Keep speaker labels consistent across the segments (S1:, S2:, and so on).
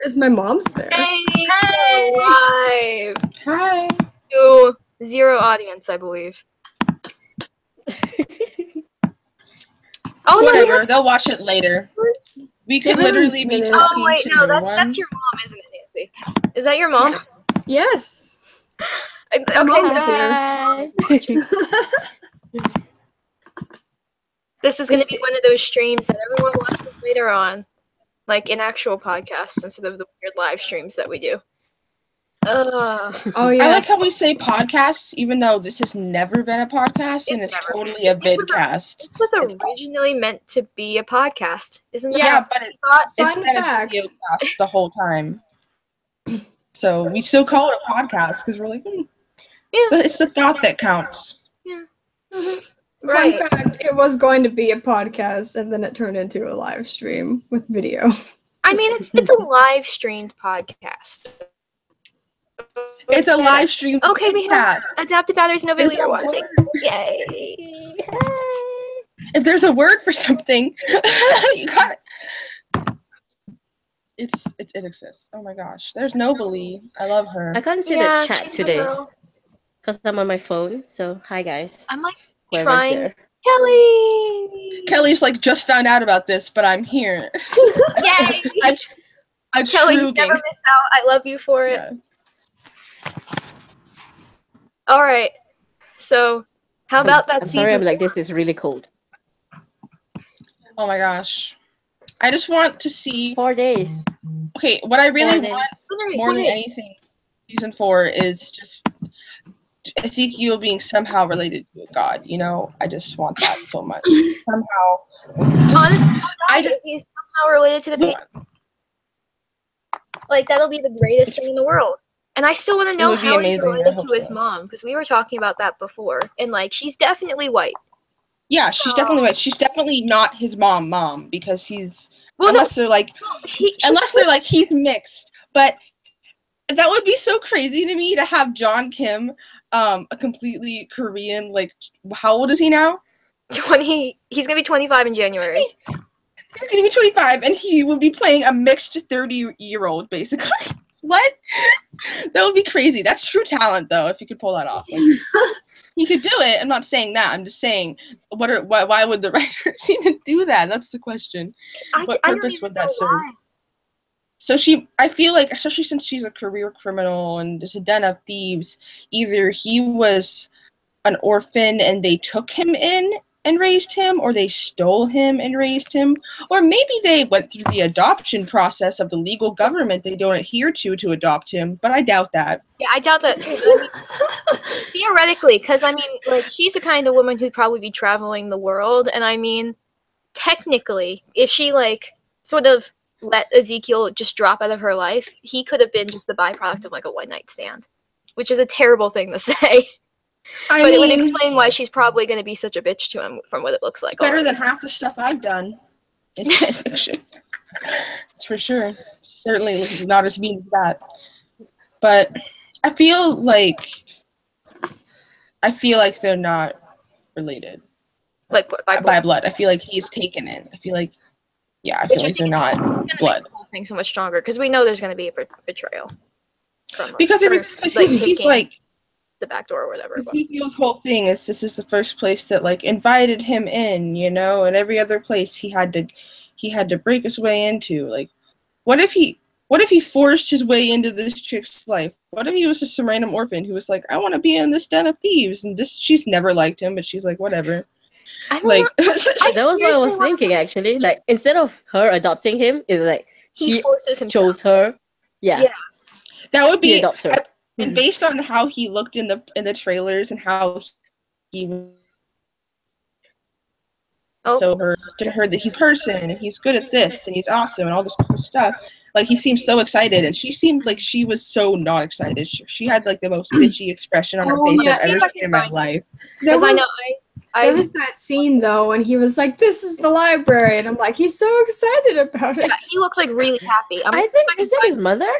S1: Because my mom's there.
S2: Hey! Live!
S3: Hi.
S2: To 0 audience, I believe. Oh,
S3: Whatever,
S2: no,
S3: they'll watch it later. We could literally be talking
S2: oh, wait,
S3: to
S2: no,
S3: no one.
S2: that's your mom, isn't it, Nancy? Is that your mom?
S1: Yes.
S2: Okay,
S1: Mom is here.
S2: this is going to be one of those streams that everyone watches later on. Like in actual podcasts instead of the weird live streams that we do.
S1: Oh, yeah.
S3: I like how we say podcasts, even though this has never been a podcast and it's totally a vidcast.
S2: It was originally meant to be a podcast, isn't it?
S3: Yeah, but it's
S1: Fun
S3: been
S1: fact.
S3: a videocast the whole time. So we still call it a podcast because we're like,
S2: yeah.
S3: But it's the thought that counts.
S2: Yeah.
S1: Fun fact, it was going to be a podcast, and then it turned into a live stream with video.
S2: I mean, it's a live streamed podcast.
S3: It's a live stream.
S2: Okay, we have adaptive batteries, no video you're watching. Yay!
S3: If there's a word for something, you got it. It exists. Oh my gosh. There's Novalie. I love her.
S4: I can't see the chat today because I'm on my phone. So hi guys.
S2: I'm like
S4: Whoever's
S2: trying.
S4: there.
S3: Kelly's like just found out about this, but I'm here.
S2: Yay!
S3: Kelly,
S2: you never miss out. I love you for it.
S3: Yeah.
S2: All right. So, how about that?
S4: I'm sorry, I'm like, this is really cold.
S3: Oh my gosh. I just want to see
S4: 4 days.
S3: Okay, what I really want more than anything, season 4 is just Ezekiel being somehow related to a god. You know, I just want that so much. Somehow.
S2: Honestly, he's somehow related to the baby. Like that'll be the greatest thing in the world. And I still want to know how he's related to his mom, because we were talking about that before. And like, she's definitely white.
S3: Yeah, she's definitely white. She's definitely not his mom, because he's unless they're like he's mixed. But that would be so crazy to me to have John Kim, a completely Korean, like how old is he now?
S2: 20. He's gonna be 25 in January.
S3: He's gonna be 25, and he would be playing a mixed 30-year-old, basically. What? That would be crazy. That's true talent, though, if you could pull that off. Like, he could do it. I'm not saying that. I'm just saying, why would the writers even do that? That's the question. What purpose would that serve? So I feel like, especially since she's a career criminal and there's a den of thieves, either he was an orphan and they took him in and raised him, or they stole him and raised him, or maybe they went through the adoption process of the legal government they don't adhere to adopt him, but I doubt that.
S2: Yeah, I doubt that too. Theoretically, because I mean, like, she's the kind of woman who'd probably be traveling the world, and I mean, technically, if she, like, sort of let Ezekiel just drop out of her life, he could have been just the byproduct of, like, a one-night stand, which is a terrible thing to say. But it would explain why she's probably going to be such a bitch to him from what it looks like.
S3: Better than half the stuff I've done in fiction. That's for sure. Certainly not as mean as that. But I feel like they're not related.
S2: Like
S3: by blood. I feel like he's taken it. I feel like they're not blood.
S2: Make the whole thing so much stronger, because we know there's going to be a betrayal.
S3: Because he's like
S2: the back door or whatever.
S3: Ezekiel's whole thing is this is the first place that like invited him in, you know, and every other place he had to break his way into. Like, what if he forced his way into this chick's life? What if he was just some random orphan who was like, I want to be in this den of thieves, and she's never liked him, but she's like, whatever.
S4: That was what I was thinking, actually. Like, instead of her adopting him, it's like he chose her. Yeah.
S3: That would be.
S4: He adopts her.
S3: And based on how he looked in the trailers and how he to her that he's a person and he's good at this and he's awesome and all this cool stuff, like he seemed so excited, and she seemed like she was so not excited. She had like the most bitchy expression on her face I've ever seen in my life.
S1: There was that scene though, and he was like, "This is the library," and I'm like, he's so excited about it.
S2: Yeah, he looks like really happy.
S4: I think is that his mother?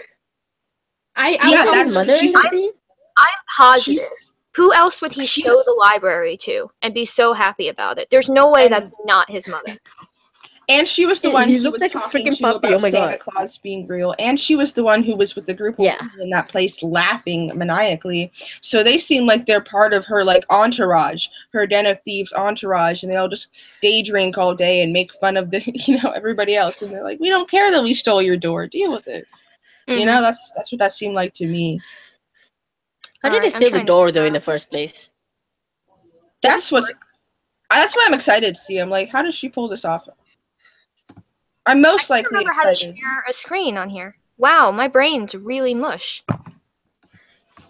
S3: That's
S4: his mother in the scene?
S2: I'm positive. Who else would he show the library to and be so happy about it? There's no way that's not his mother.
S3: And she was the one
S4: he
S3: he
S4: looked
S3: was
S4: like a
S3: talking
S4: freaking
S3: to
S4: puppy.
S3: about
S4: Oh my
S3: Santa
S4: god.
S3: Claus being real. And she was the one who was with the group
S4: Yeah.
S3: in that place laughing maniacally. So they seem like they're part of her like entourage, her Den of Thieves entourage, and they all just day drink all day and make fun of the everybody else. And they're like, we don't care that we stole your door. Deal with it.
S2: Mhm.
S3: You know, that's what that seemed like to me.
S4: How did they steal the door though in the first place?
S3: That's what I'm excited to see. I'm like, how does she pull this off? I'm most likely
S2: remember how to
S3: excited.
S2: share a screen on here. Wow, my brain's really mush.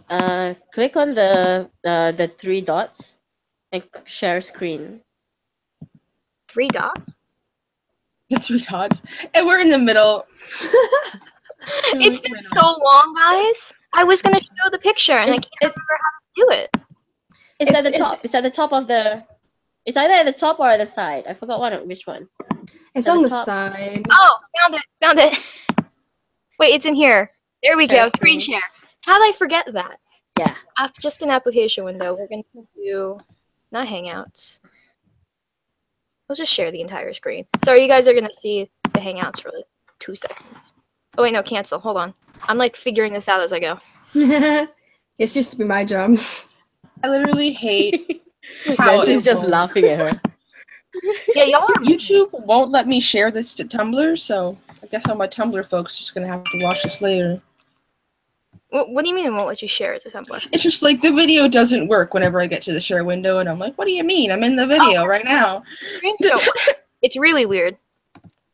S4: Click on the 3 dots and share screen.
S2: 3 dots?
S3: The 3 dots. And we're in the middle.
S2: It's been so long, guys. I was gonna show the picture and I can't remember how to do it.
S4: It's at the top. It's at the top of the. It's either at the top or at the side. I forgot which one.
S1: It's on the side.
S2: Oh, found it. Wait, it's in here. There we go. Screen share. How did I forget that?
S4: Yeah.
S2: Just an application window. We're gonna do not Hangouts. We'll just share the entire screen. So you guys are gonna see the Hangouts for like 2 seconds. Oh wait, no, cancel. Hold on. I'm like figuring this out as I go.
S1: It's used to be my job.
S3: I literally hate
S4: how Nancy's just laughing at her.
S2: Yeah, y'all.
S3: YouTube won't let me share this to Tumblr, so I guess all my Tumblr folks are just gonna have to watch this later.
S2: What do you mean it won't let you share it to Tumblr?
S3: It's just like the video doesn't work whenever I get to the share window, and I'm like, what do you mean? I'm in the video right now.
S2: It's really weird.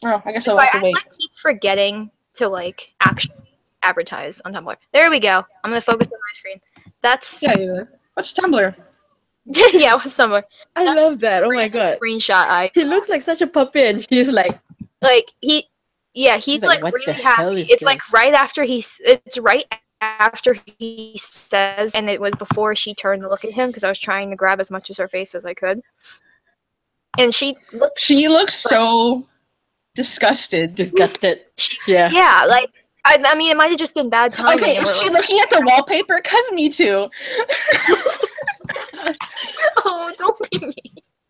S3: Oh, I guess I'll have to wait.
S2: I keep forgetting to like actually advertise on Tumblr. There we go. I'm gonna focus on my screen. That's
S3: yeah. What's Tumblr?
S2: Yeah, what's Tumblr?
S4: I love that. Oh my god.
S2: Screenshot.
S4: He looks like such a puppy, and she's like
S2: he's like really happy. It's like it's right after he says, and it was before she turned to look at him because I was trying to grab as much of her face as I could. And she looks
S3: so disgusted.
S4: Yeah.
S2: Yeah, like I mean, it might have just been bad timing.
S3: Okay, is she looking at the wallpaper? Cause me too.
S2: Oh, don't be mean.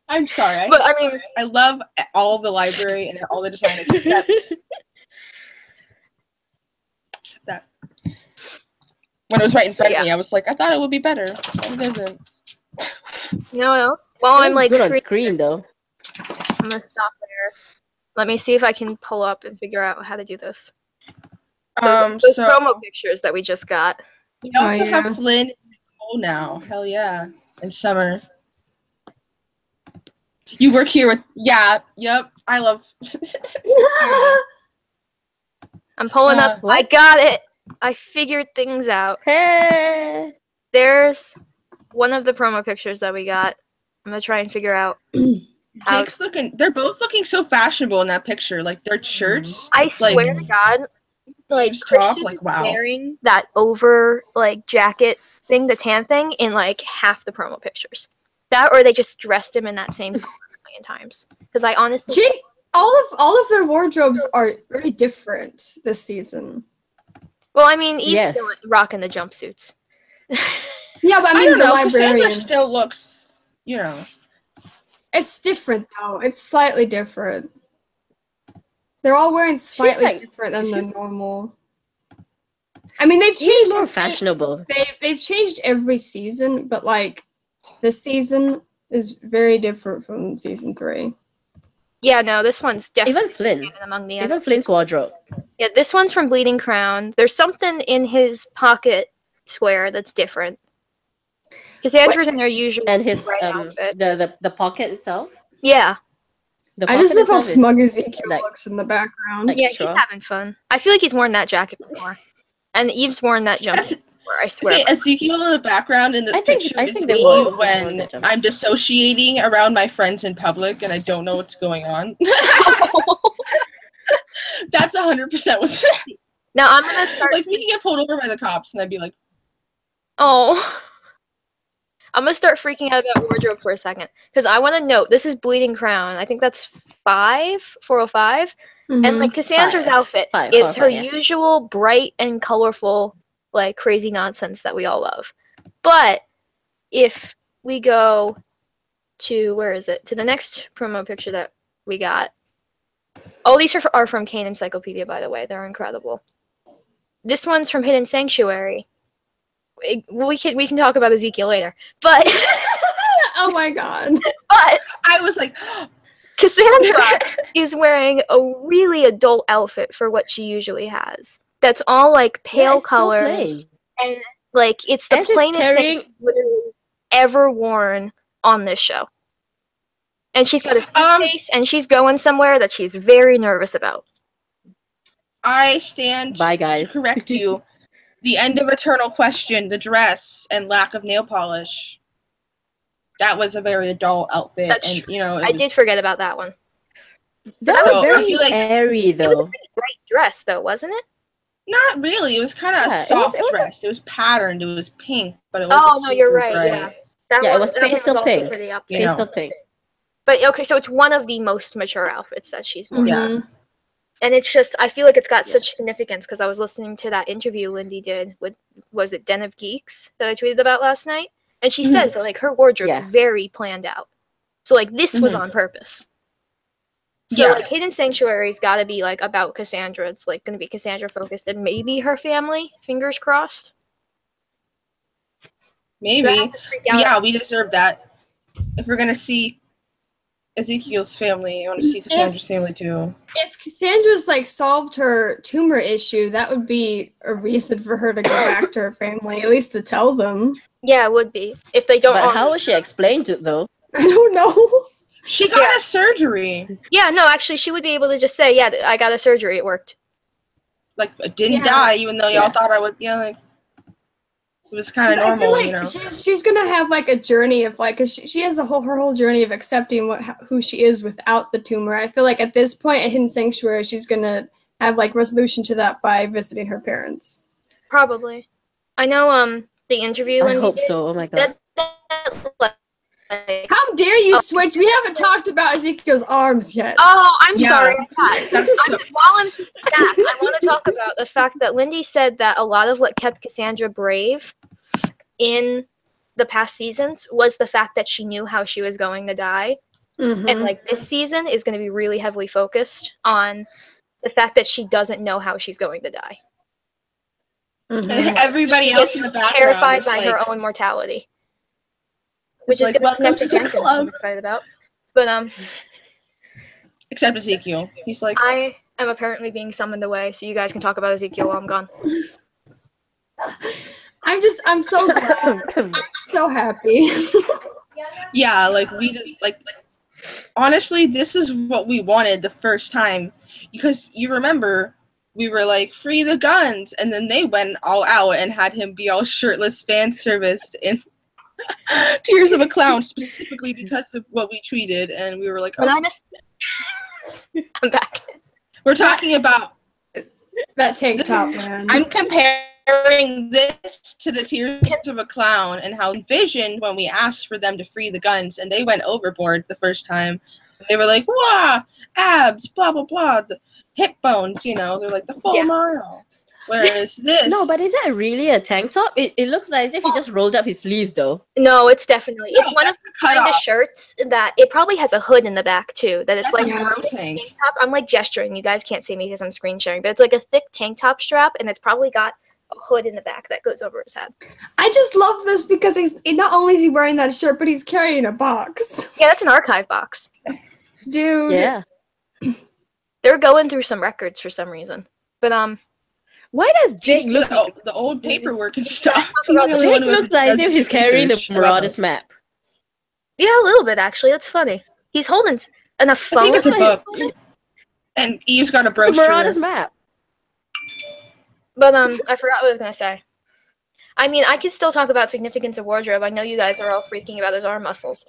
S3: I'm sorry.
S2: But I mean,
S3: I love all the library and all the design except that. When it was right in front of me, I was like, I thought it would be better. It isn't.
S2: You know what else? Well, I'm like
S4: good on screen though.
S2: I'm gonna stop there. Let me see if I can pull up and figure out how to do this. Those promo pictures that we just got.
S3: We also have Flynn and Nicole now. Hell yeah. And Summer. You work here with yep. I love
S2: I'm pulling up. What? I got it. I figured things out.
S4: Hey.
S2: There's one of the promo pictures that we got. I'm gonna try and figure out.
S3: Jake's looking. They're both looking so fashionable in that picture. Like their shirts.
S2: I swear to God, like
S3: top, like wow.
S2: Wearing that over like jacket thing, the tan thing, in like half the promo pictures. That or they just dressed him in that same color a million times. Because I honestly,
S1: all of their wardrobes are very different this season.
S2: Well, I mean, Eve's still rocking the jumpsuits.
S1: Yeah, but I mean the librarians
S3: still looks,
S1: It's different though. It's slightly different. They're all wearing slightly different than the normal. I mean, they've changed.
S4: More fashionable.
S1: They've changed every season, but like this season is very different from season 3.
S2: Yeah, no, this one's definitely
S4: even Flynn's wardrobe.
S2: Yeah, this one's from Bleeding Crown. There's something in his pocket square that's different. Cassandra's in her usual
S4: and his outfit. The pocket itself.
S2: Yeah.
S1: I just love how smug Ezekiel looks in the background.
S2: Yeah, he's having fun. I feel like he's worn that jacket before, and Eve's worn that jumpsuit before. I swear.
S3: Okay, Ezekiel in the background in this picture is me when I'm dissociating around my friends in public and I don't know what's going on. That's 100% what's.
S2: Now I'm gonna start.
S3: Like we can get pulled over by the cops, and I'd be like,
S2: "Oh." I'm gonna start freaking out about wardrobe for a second because I want to note this is Bleeding Crown. I think that's 405, and like Cassandra's outfit, it's her usual bright and colorful, like crazy nonsense that we all love. But if we go to to the next promo picture that we got, All these are from Kane Encyclopedia, by the way. They're incredible. This one's from Hidden Sanctuary. We can talk about Ezekiel later, but
S1: oh my god!
S2: But
S3: I was like,
S2: Cassandra is wearing a really adult outfit for what she usually has. That's all like pale colors, and like it's the plainest thing she's literally ever worn on this show. And she's got a suitcase, and she's going somewhere that she's very nervous about.
S3: I stand to correct you. The end of Eternal Question, the dress and lack of nail polish. That was a very adult outfit.
S2: That's true. I did forget about that one.
S4: That was very airy, though.
S2: It was a pretty bright dress, though, wasn't it?
S3: Not really. It was kind of a soft dress. It was patterned. It was pink, but it was
S2: no, you're right. Bright.
S4: Yeah, it was pastel pink. Pastel pink.
S2: But okay, so it's one of the most mature outfits that she's worn.
S3: Yeah.
S2: And it's just, I feel like it's got such significance because I was listening to that interview Lindy did with, was it Den of Geeks that I tweeted about last night? And she said that like her wardrobe is very planned out. So like this was on purpose. So like Hidden Sanctuary's got to be like about Cassandra. It's like going to be Cassandra focused and maybe her family. Fingers crossed.
S3: Maybe. Yeah, we deserve that. If we're going to see Ezekiel's family, I want to see Cassandra's family too.
S1: If Cassandra's like solved her tumor issue, that would be a reason for her to go back to her family, at least to tell them.
S2: Yeah, it would be. If they don't.
S4: But how was she explained it though?
S1: I don't know.
S3: She got a surgery.
S2: Yeah, no, actually, she would be able to just say, "Yeah, I got a surgery. It worked."
S3: Like, I didn't die, even though y'all thought I would. Yeah, like it was kind of normal,
S1: I feel like she's gonna have like a journey of like, cause she has her whole journey of accepting who she is without the tumor. I feel like at this point at Hidden Sanctuary, she's gonna have like resolution to that by visiting her parents.
S2: Probably. I know. The interview.
S4: I hope so. Oh my god.
S1: How dare you switch? We haven't talked about Ezekiel's arms yet.
S2: Oh, I'm sorry. While I'm switching back, I want to talk about the fact that Lindy said that a lot of what kept Cassandra brave in the past seasons was the fact that she knew how she was going to die. And like this season is going to be really heavily focused on the fact that she doesn't know how she's going to die.
S3: And everybody else in the background
S2: terrified by her own mortality. Which is going to connect to Jenkins, which I'm excited about. But,
S3: except Ezekiel. He's like...
S2: I am apparently being summoned away, so you guys can talk about Ezekiel while I'm gone.
S1: I'm so glad. I'm so happy.
S3: Yeah, like, we just, like, honestly, this is what we wanted the first time. Because you remember... We were like, free the guns, and then they went all out and had him be all shirtless fan serviced in Tears of a Clown, specifically because of what we tweeted, and we were like, oh.
S2: But I missed it. I'm back.
S3: We're talking about
S1: that tank top, man.
S3: I'm comparing this to the Tears of a Clown and how Vision, when we asked for them to free the guns, and they went overboard the first time, they were like, wow, abs, blah, blah, blah. Hip bones, you know, they're like the full mile. Whereas this...
S4: No, but is that really a tank top? It looks like as if he just rolled up his sleeves, though.
S2: No, it's definitely... it's one of the kind of shirts that... It probably has a hood in the back, too. That it's
S3: that's
S2: like a tank top. I'm like gesturing. You guys can't see me because I'm screen sharing. But it's like a thick tank top strap, and it's probably got a hood in the back that goes over his head.
S1: I just love this because not only is he wearing that shirt, but he's carrying a box.
S2: Yeah, that's an archive box.
S1: Dude.
S4: Yeah.
S2: They're going through some records for some reason. But,
S4: why does Jake look
S3: the old paperwork and stuff?
S4: Jake looks like as if he's carrying the Marauders map.
S2: Yeah, a little bit, actually. That's funny. He's holding a phone.
S3: I think it's a book. And Eve's got a brochure.
S4: The Marauders map.
S2: But, I forgot what I was going to say. I mean, I could still talk about significance of wardrobe. I know you guys are all freaking about his arm muscles.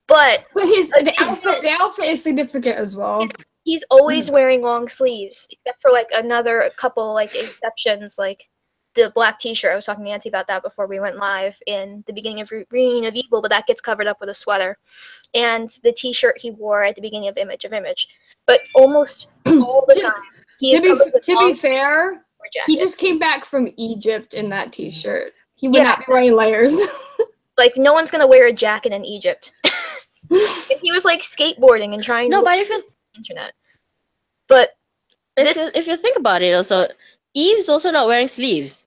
S2: But
S1: the outfit is significant as well.
S2: He's always wearing long sleeves, except for like a couple like exceptions, like the black T-shirt. I was talking to Nancy about that before we went live in the beginning of Reign of Evil, but that gets covered up with a sweater, and the T-shirt he wore at the beginning of Image. But almost all the time,
S1: to be fair, he just came back from Egypt in that T-shirt. He would not be wearing layers.
S2: Like no one's gonna wear a jacket in Egypt. And he was like skateboarding and trying.
S4: No, but I feel
S2: internet. But
S4: if you think about it, also Eve's also not wearing sleeves.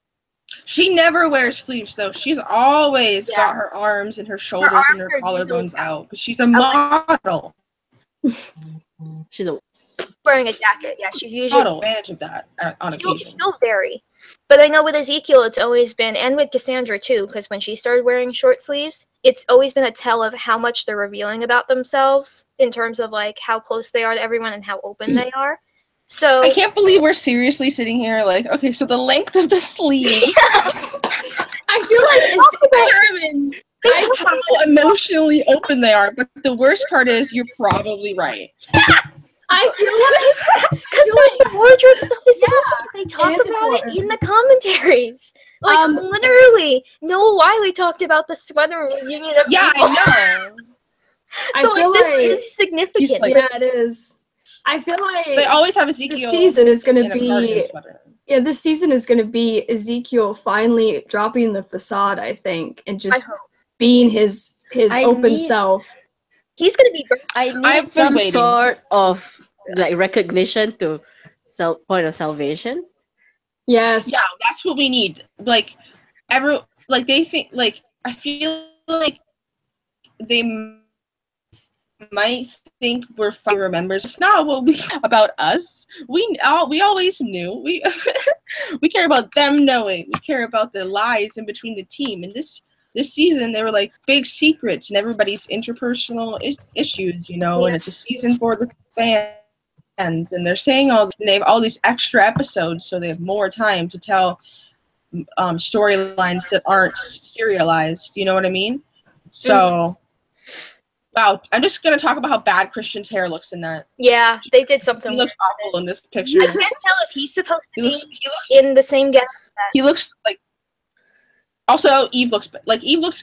S3: She never wears sleeves though. She's always got her arms and her shoulders and her collarbones out because she's a model.
S4: She's
S2: wearing a jacket. Yeah, she's usually
S3: model advantage of that on occasion.
S2: She'll vary. But I know with Ezekiel, it's always been, and with Cassandra too, because when she started wearing short sleeves, it's always been a tell of how much they're revealing about themselves in terms of like how close they are to everyone and how open they are. So
S3: I can't believe we're seriously sitting here like, okay, so the length of the sleeve.
S1: I feel like it's
S3: how emotionally open they are, but the worst part is you're probably right.
S1: I feel like
S2: because the wardrobe stuff is significant. They talk about it in the commentaries. Like literally, Noah Wiley talked about the sweater reunion of
S3: I know.
S2: So like, this is significant.
S1: Like, yeah, it is. I feel like
S3: they always have Ezekiel.
S1: This season is going to be this season is going to be Ezekiel finally dropping the facade, I think, and just being his open self.
S2: He's going to be.
S4: I need some sort of like recognition to point of salvation.
S1: Yes.
S3: Yeah, that's what we need. Like they think like I feel like they might think we're fine remembers. It's not what we about us. We always knew. We we care about them knowing. We care about the lies in between the team. And this season they were like big secrets and everybody's interpersonal issues, you know. And it's a season for the fans, and they're saying they have all these extra episodes, so they have more time to tell storylines that aren't serialized. You know what I mean? So. Wow, I'm just gonna talk about how bad Christian's hair looks in that.
S2: Yeah, they did something.
S3: He looks awful in this picture.
S2: I can't tell if he's supposed to be in the same gown.
S3: He looks like. Also, Eve looks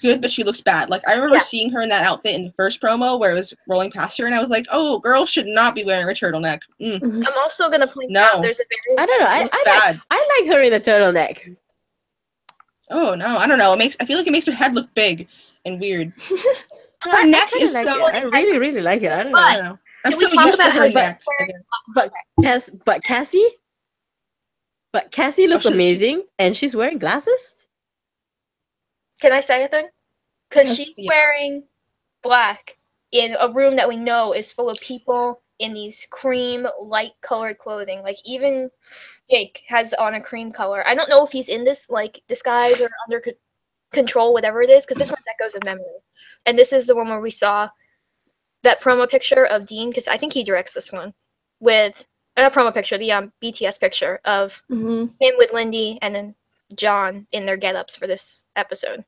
S3: good, but she looks bad. Like I remember seeing her in that outfit in the first promo where it was rolling past her, and I was like, "Oh, girl should not be wearing a turtleneck."
S2: I'm also gonna point out there's a very.
S4: I don't know. I like her in a turtleneck.
S3: Oh no, I don't know. I feel like it makes her head look big and weird. Her neck is
S4: like
S3: so.
S4: I really like it. I don't know.
S3: I'm so used to her neck.
S4: But Cassie looks amazing, and she's wearing glasses.
S2: Can I say a thing? Because she's wearing black in a room that we know is full of people in these cream light colored clothing. Like even Jake has on a cream color. I don't know if he's in this like disguise or under control, whatever it is, because this one's Echoes of Memory. And this is the one where we saw that promo picture of Dean, because I think he directs this one, with a promo picture, the BTS picture of him with Lindy and then John in their get-ups for this episode.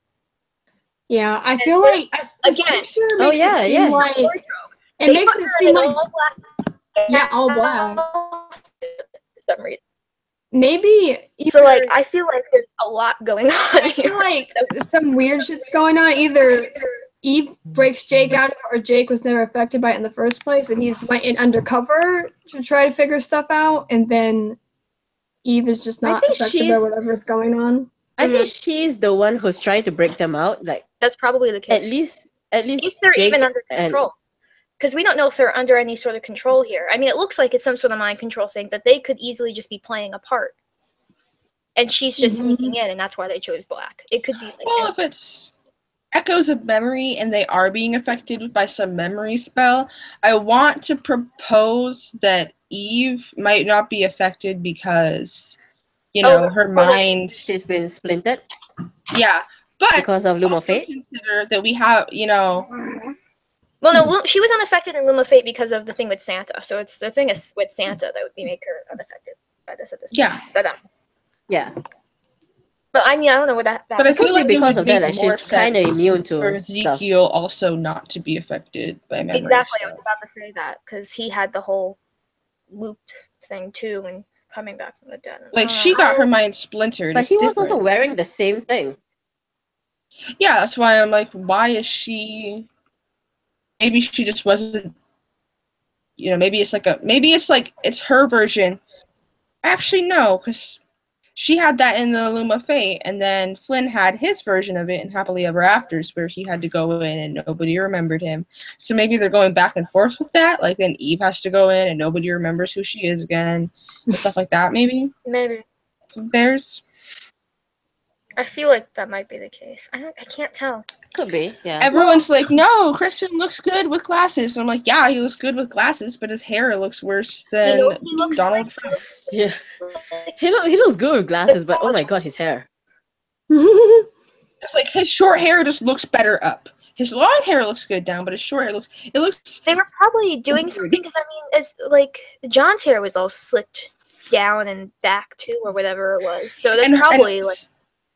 S1: Yeah, I feel like this picture makes it seem like it makes it seem like all black.
S2: For some reason.
S1: Maybe
S2: so like I feel like there's a lot going on.
S1: I feel like some weird shit's going on. Either Eve breaks Jake out, or Jake was never affected by it in the first place, and he's went in undercover to try to figure stuff out, and then Eve is just not affected by whatever's going on.
S4: I think she's the one who's trying to break them out. Like
S2: that's probably the case.
S4: At least
S2: if they're
S4: Jake
S2: even under control. Because we don't know if they're under any sort of control here. I mean, it looks like it's some sort of mind control thing, but they could easily just be playing a part. And she's just sneaking in, and that's why they chose black. It could be like
S3: well, if it's Echoes of Memory and they are being affected by some memory spell, I want to propose that Eve might not be affected because, you know, her mind...
S4: She's been splintered?
S3: Yeah, but...
S4: Because of Loom of Fate?
S3: Consider that we have, you know...
S2: Well, no, she was unaffected in Loom of Fate because of the thing with Santa. So it's the thing is with Santa that would make her unaffected by this at this point.
S3: Yeah.
S2: But,
S4: yeah.
S2: But I mean, I don't know what that
S3: but I feel like
S4: because of that she's kind of immune to
S3: for Ezekiel stuff. Also not to be affected by memory.
S2: Exactly, I was about to say that because he had the whole loop thing too when coming back from the dead.
S3: Like she got her mind splintered.
S4: But he was also wearing the same thing.
S3: Yeah, that's why I'm like, why is she? Maybe she just wasn't. You know, maybe it's like it's her version. Actually, no, because she had that in the Loom of Fate, and then Flynn had his version of it in Happily Ever Afters, where he had to go in and nobody remembered him. So maybe they're going back and forth with that. Like then Eve has to go in and nobody remembers who she is again, and stuff like that. Maybe.
S2: I feel like that might be the case. I can't tell.
S4: Could be, yeah.
S3: Everyone's like, no, Christian looks good with glasses. And I'm like, yeah, he looks good with glasses, but his hair looks worse than Donald Trump.
S4: Yeah. He looks good with glasses, but oh my god, his hair.
S3: It's like his short hair just looks better up. His long hair looks good down, but his short hair looks.
S2: They were probably doing something because I mean, as like John's hair was all slicked down and back too, or whatever it was. So that's probably like.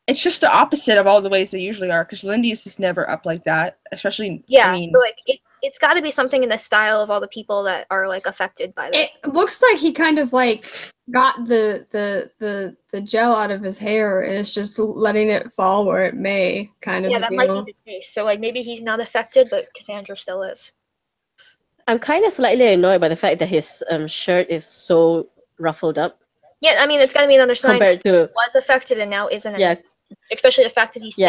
S3: It's just the opposite of all the ways they usually are, because Lindy's is never up like that, especially.
S2: Yeah,
S3: I mean,
S2: so like it's got to be something in the style of all the people that are like affected by this.
S1: It looks like he kind of like got the gel out of his hair and it's just letting it fall where it may, kind of.
S2: Yeah, that might be the case. So like maybe he's not affected, but Cassandra still is.
S4: I'm kind of slightly annoyed by the fact that his shirt is so ruffled up.
S2: Yeah, I mean it's got to be another sign
S4: compared to
S2: was affected and now isn't.
S4: Yeah.
S2: Especially the fact that he's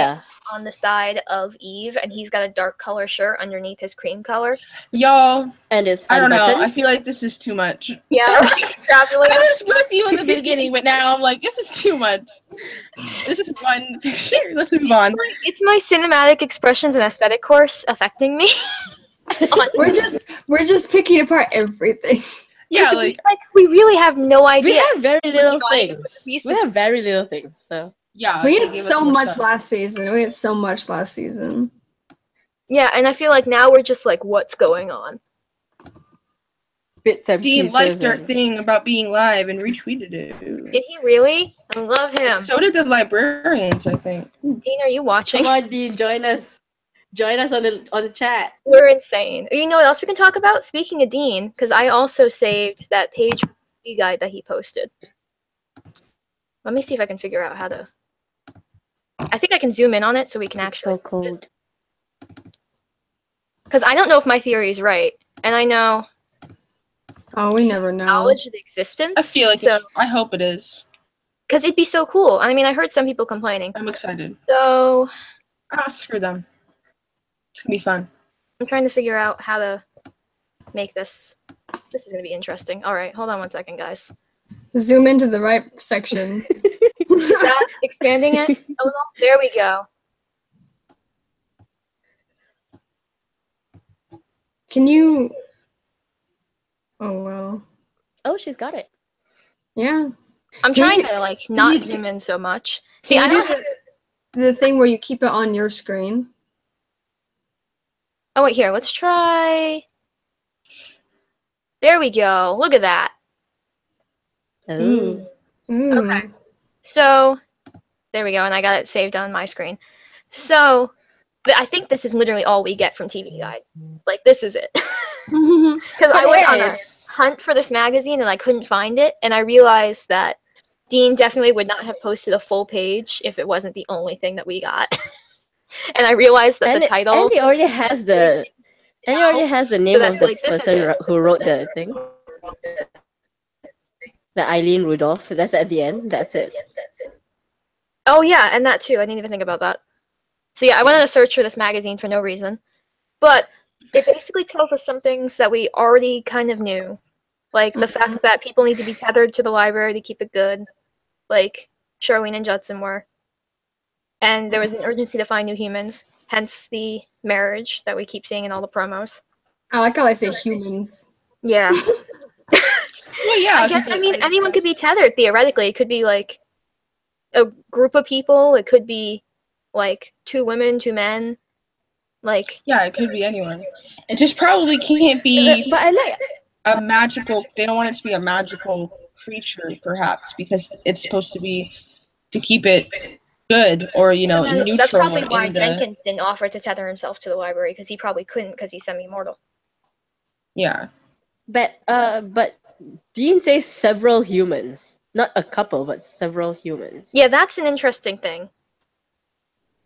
S2: on the side of Eve and he's got a dark color shirt underneath his cream color.
S3: Y'all,
S4: and it's
S3: I don't know. I feel like this is too much.
S2: Yeah,
S3: I was with you in the beginning, but now I'm like, this is too much. This is one picture. Let's move on.
S2: It's my cinematic expressions and aesthetic course affecting me.
S1: we're just picking apart everything.
S3: Yeah,
S2: like we really have no idea.
S4: We have very little things. We have very little things, so.
S3: Yeah,
S1: we had so much last season.
S2: Yeah, and I feel like now we're just like, what's going on?
S4: Bits and
S3: pieces. Dean liked our thing about being live and retweeted it.
S2: Did he really? I love him.
S3: So did the Librarians, I think.
S2: Dean, are you watching?
S4: Come on, Dean, join us. Join us on the chat.
S2: We're insane. You know what else we can talk about? Speaking of Dean, because I also saved that page guide that he posted. Let me see if I can figure out how to. I think I can zoom in on it so we can actually.
S4: So cold.
S2: Because I don't know if my theory is right, and I know.
S1: Oh, we never know.
S2: Knowledge of the existence.
S3: I feel like so. I hope it is.
S2: Because it'd be so cool. I mean, I heard some people complaining.
S3: I'm excited.
S2: So.
S3: Screw them. It's gonna be fun.
S2: I'm trying to figure out how to make this. This is gonna be interesting. All right, hold on one second, guys.
S1: Zoom into the right section.
S2: Is that expanding it a little? There we go.
S1: Can you? Oh well.
S4: Oh, she's got it.
S1: Yeah.
S2: I'm trying to like not zoom in so much. See, I don't have
S1: the thing where you keep it on your screen.
S2: Oh wait, here. Let's try. There we go. Look at that.
S4: Oh.
S2: Okay. So, there we go, and I got it saved on my screen. So, I think this is literally all we get from TV Guide. Like, this is it. Because I went on a hunt for this magazine, and I couldn't find it, and I realized that Dean definitely would not have posted a full page if it wasn't the only thing that we got. And I realized that the title...
S4: And he already has the... And he already has the name of the person who wrote the thing. The Eileen Rudolph. That's at the end. That's it.
S2: Oh yeah, and that too. I didn't even think about that. So yeah, I went on a search for this magazine for no reason. But it basically tells us some things that we already kind of knew. Like the fact that people need to be tethered to the library to keep it good. Like Charlene and Judson were. And there was an urgency to find new humans. Hence the marriage that we keep seeing in all the promos.
S1: I like how I say humans.
S2: Yeah.
S3: Well, yeah.
S2: I mean, anyone could be tethered, theoretically. It could be, like, a group of people. It could be, like, 2 women, 2 men. Like...
S3: Yeah, it could be anyone. It just probably can't be
S4: but I like
S3: a magical... They don't want it to be a magical creature, perhaps, because it's supposed to be to keep it good or, you know, neutral.
S2: That's probably why Jenkins didn't offer to tether himself to the library, because he probably couldn't because he's semi-mortal.
S3: Yeah.
S4: But Dean says several humans. Not a couple, but several humans.
S2: Yeah, that's an interesting thing.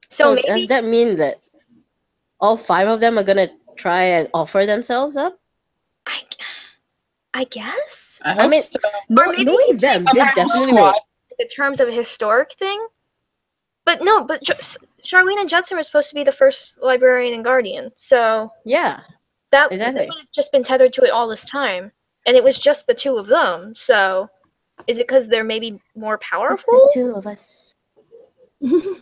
S2: So maybe...
S4: does that mean that all 5 of them are gonna try and offer themselves up?
S2: I guess.
S3: I mean,
S4: knowing them, they definitely will.
S2: in terms of a historic thing. But no, Charlene and Judson were supposed to be the first librarian and guardian, so
S4: Yeah.
S2: that
S4: Exactly.
S2: would have just been tethered to it all this time, and it was just the two of them. So, is it because they're maybe more powerful?
S4: Just the two of us.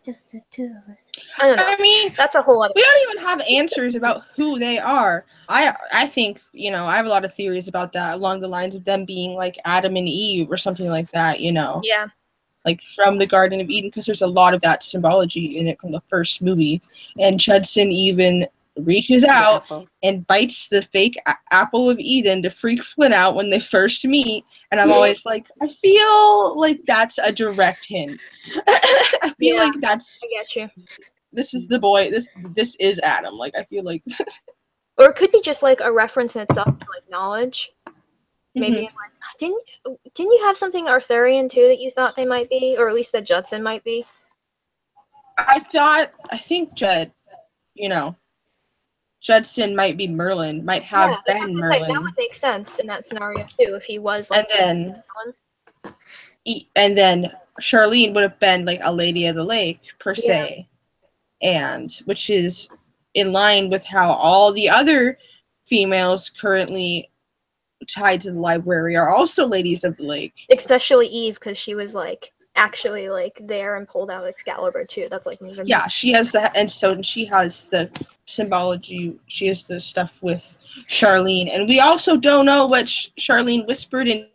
S4: Just the two of us.
S2: I don't know.
S3: I mean,
S2: That's a whole other.
S3: we don't even have answers about who they are. I think, I have a lot of theories about that along the lines of them being like Adam and Eve or something like that,
S2: Yeah.
S3: Like from the Garden of Eden, because there's a lot of that symbology in it from the first movie. And Judson even reaches out and bites the fake apple of Eden to freak Flynn out when they first meet. And I'm always like, I feel like that's a direct hint. I feel like that's.
S2: I get you.
S3: This is the boy. This is Adam. Like, I feel like.
S2: Or it could be just like a reference in itself to like knowledge. Maybe like didn't you have something Arthurian too that you thought they might be, or at least that Judson might be?
S3: I think Judson might be Merlin, might have been Merlin.
S2: That would make sense in that scenario too, if he was like.
S3: And then Charlene would have been like a Lady of the Lake per se, and which is in line with how all the other females currently tied to the library are also Ladies of the Lake.
S2: Especially Eve, because she was like actually like there and pulled out Excalibur too. That's like
S3: she has that, and so she has the symbology. She has the stuff with Charlene, and we also don't know what Charlene whispered in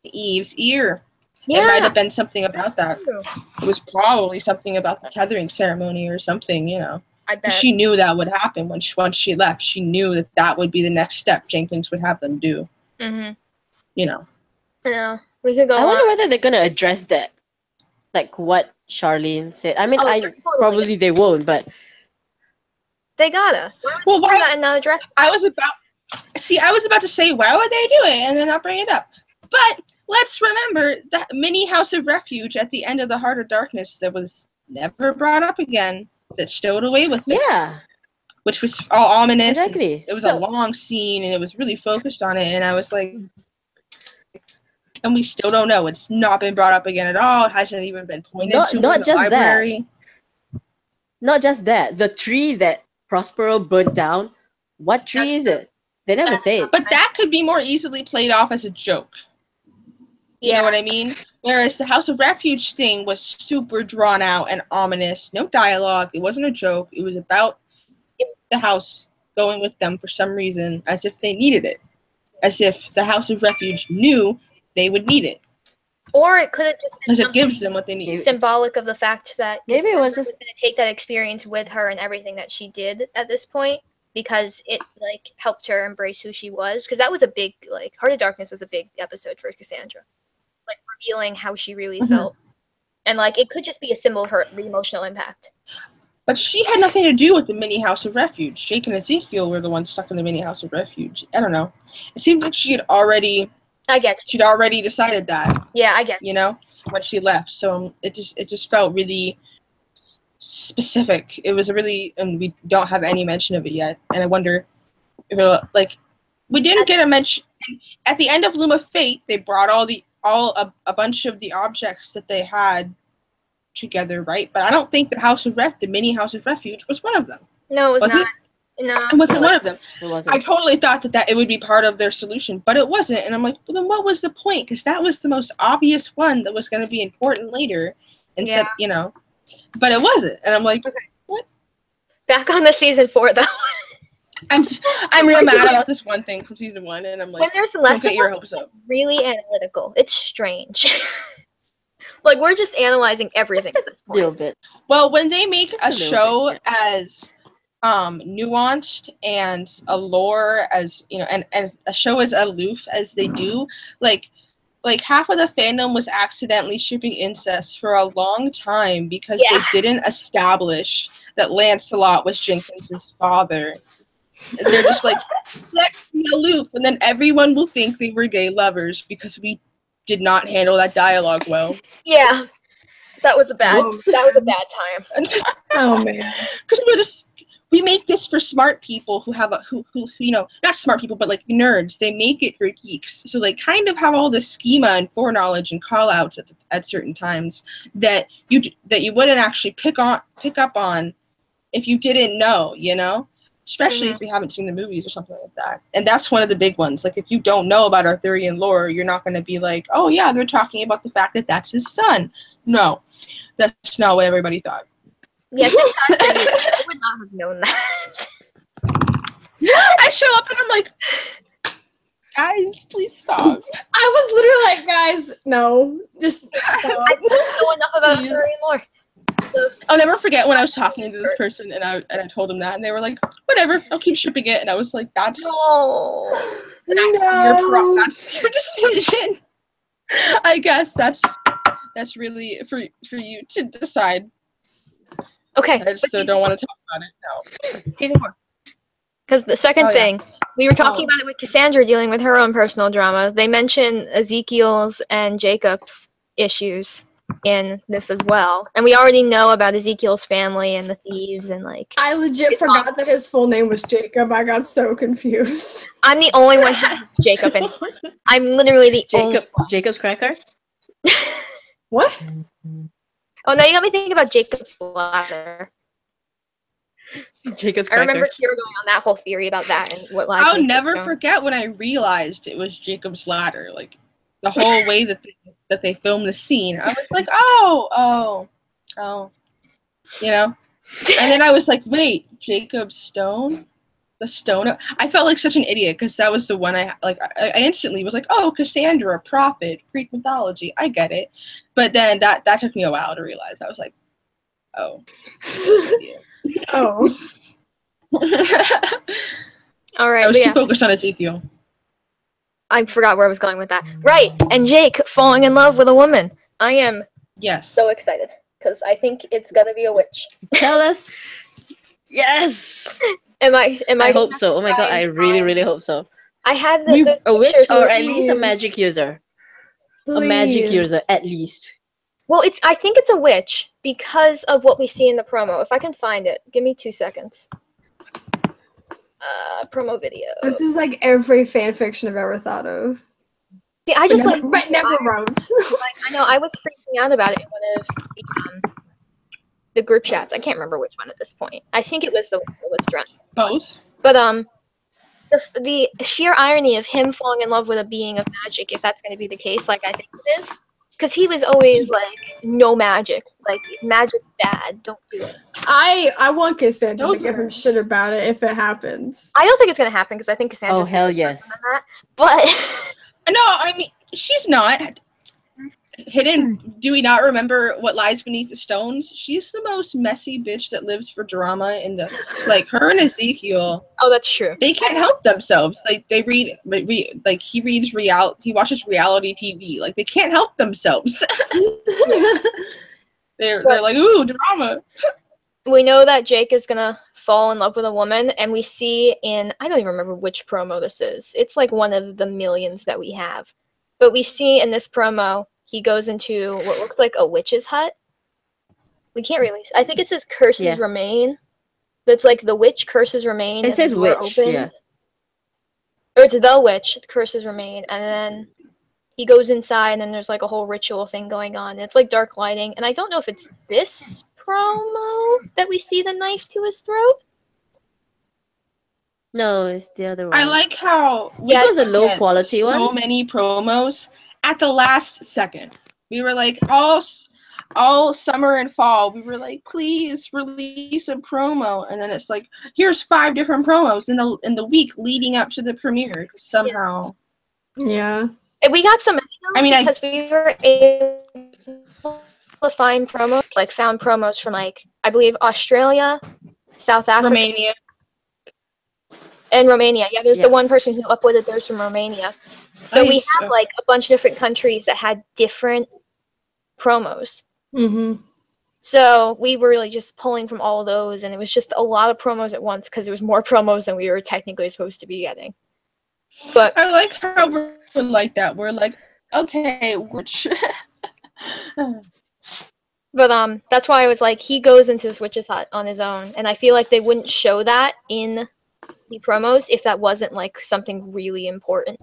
S3: Eve's ear. It might have been something about that. It was probably something about the tethering ceremony or something,
S2: I bet.
S3: She knew that would happen once she left. She knew that would be the next step Jenkins would have them do.
S2: Mm-hmm.
S3: You know.
S2: I know. We could go
S4: I wonder whether they're going to address that. Like what Charlene said. I mean, probably they won't, but...
S2: They gotta.
S3: Well, why
S2: not address?
S3: I was about to say, why would they do it? And then I'll bring it up. But let's remember that mini house of refuge at the end of the Heart of Darkness that was never brought up again. That stowed away with it.
S4: Yeah.
S3: Which was all ominous.
S4: Exactly.
S3: It was a long scene, and it was really focused on it, and I was like... And we still don't know. It's not been brought up again at all. It hasn't even been pointed to in the library.
S4: Not just that. The tree that Prospero burnt down, what tree is it? They never say it.
S3: But that could be more easily played off as a joke. You know what I mean? Whereas the House of Refuge thing was super drawn out and ominous. No dialogue. It wasn't a joke. It was about the house going with them for some reason, as if they needed it. As if the House of Refuge knew they would need it.
S2: Or it could have just been
S3: because it gives them what they need.
S2: Symbolic of the fact that
S4: maybe it was just
S2: going to take that experience with her and everything that she did at this point, because it like helped her embrace who she was. Because that was a big Heart of Darkness was a big episode for Cassandra. Revealing how she really felt. And it could just be a symbol of the emotional impact.
S3: But she had nothing to do with the mini house of refuge. Jake and Ezekiel were the ones stuck in the mini house of refuge. I don't know. It seems like she had already... She'd already decided that.
S2: Yeah, I get
S3: when she left. So it just felt really specific. It was and we don't have any mention of it yet. And I wonder if it'll, we didn't get a mention... At the end of Loom of Fate, they brought a bunch of the objects that they had together, right? But I don't think the mini house of refuge was one of them.
S2: No, it was not. No,
S3: it wasn't one of them.
S4: It wasn't.
S3: I totally thought that it would be part of their solution, but it wasn't. And I'm like, well, then what was the point? Because that was the most obvious one that was going to be important later. Instead, but it wasn't. And I'm like, what?
S2: Back on the season 4 though.
S3: I'm real mad about this one thing from season 1, and I'm like,
S2: when there's less
S3: don't get your hopes up.
S2: Really analytical. It's strange. We're just analyzing everything at this point.
S4: A little bit.
S3: Well, when they make a show as nuanced and a lore as and a show as aloof as they do, like half of the fandom was accidentally shipping incest for a long time because they didn't establish that Lancelot was Jenkins's father. They're just like, let's be aloof, and then everyone will think they were gay lovers because we did not handle that dialogue well.
S2: Yeah, that was a bad time.
S1: Oh man,
S3: because we make this for smart people who have who you know, not smart people, but like nerds. They make it for geeks, so they kind of have all this schema and foreknowledge and call outs at certain times that you wouldn't actually pick up on if you didn't know, you know, especially if you haven't seen the movies or something like that. And that's one of the big ones. Like, if you don't know about Arthurian lore, you're not going to be like, oh yeah, they're talking about the fact that that's his son. No, that's not what everybody thought.
S2: Yes, I would not have known that.
S3: I show up and I'm like, guys, please stop.
S1: I was literally like, guys, no, just.
S2: I don't know enough about Arthurian lore. So,
S3: I'll never forget when I was talking to this person and I told them that, and they were like, whatever, I'll keep shipping it. And I was like, that's your decision. I guess that's really for you to decide.
S2: Okay.
S3: I just don't want to talk about it. No.
S2: Season 4. Because the second thing, we were talking about it with Cassandra dealing with her own personal drama. They mention Ezekiel's and Jacob's issues in this as well. And we already know about Ezekiel's family and the thieves and like...
S1: I legit forgot that his full name was Jacob. I got so confused.
S2: I'm the only one who has Jacob, and I'm literally the only one.
S4: Jacob's crackers?
S1: What?
S2: Oh, now you got me thinking about Jacob's ladder.
S4: Jacob's crackers.
S2: I remember Kira going on that whole theory about that and what lies.
S3: I'll never forget when I realized it was Jacob's ladder. Like, the whole way that they filmed the scene, I was like, oh, you know. And then I was like, wait, Jacob's stone, the stone. I felt like such an idiot because that was the one I instantly was like, oh, Cassandra, prophet, Greek mythology, I get it. But then that took me a while to realize. I was like, oh.
S1: Oh.
S2: All right.
S3: I was too focused on Ezekiel.
S2: I forgot where I was going with that. Right, and Jake falling in love with a woman. I am so excited because I think it's gonna be a witch.
S4: Tell us. Yes.
S2: Am I
S4: hope so. Oh my god, I really hope so.
S2: I had
S4: a witch or at least a magic user. Please. A magic user at least.
S2: Well, I think it's a witch because of what we see in the promo. If I can find it, give me 2 seconds. Promo video.
S1: This is like every fan fiction I've ever thought of.
S2: See, I just
S1: never wrote.
S2: Like, I know I was freaking out about it in one of the group chats. I can't remember which one at this point. I think it was the one that was drunk.
S3: Both.
S2: But the sheer irony of him falling in love with a being of magic, if that's going to be the case, like I think it is, because he was always like, no magic, like magic bad, don't do it.
S1: I want Cassandra to give him shit about it if it happens.
S2: I don't think it's going to happen because I think Cassandra's
S4: hell yes.
S2: That, but
S3: no, I mean she's not hidden. Do we not remember what lies beneath the stones? She's the most messy bitch that lives for drama in the like her and Ezekiel.
S2: Oh, that's true.
S3: They can't help themselves. Like they like he watches reality TV. Like they can't help themselves. they're like, ooh, drama.
S2: We know that Jake is gonna fall in love with a woman, and we see in I don't even remember which promo this is. It's like one of the millions that we have. But we see in this promo he goes into what looks like a witch's hut. We can't really... I think it says curses remain. It's like the witch curses remain.
S4: It says witch, yeah.
S2: Or it's the witch, curses remain. And then he goes inside and then there's like a whole ritual thing going on. It's like dark lighting. And I don't know if it's this promo that we see the knife to his throat.
S4: No, it's the other one.
S3: I like how...
S4: This was a low quality one.
S3: So many promos. At the last second, we were like, all summer and fall, we were like, please release a promo, and then it's like, here's 5 different promos in the week leading up to the premiere. Somehow,
S1: yeah.
S2: And we got some. Because we were able to find promos, like found promos from like I believe Australia, South Africa,
S3: Romania.
S2: And Romania. Yeah, there's the one person who uploaded theirs from Romania. So we have like a bunch of different countries that had different promos.
S1: Mm-hmm.
S2: So we were really just pulling from all of those, and it was just a lot of promos at once because it was more promos than we were technically supposed to be getting. But
S3: I like how we're like that. We're like, okay, which
S2: But that's why I was like, he goes into this witch's hut on his own, and I feel like they wouldn't show that in the promos if that wasn't like something really important.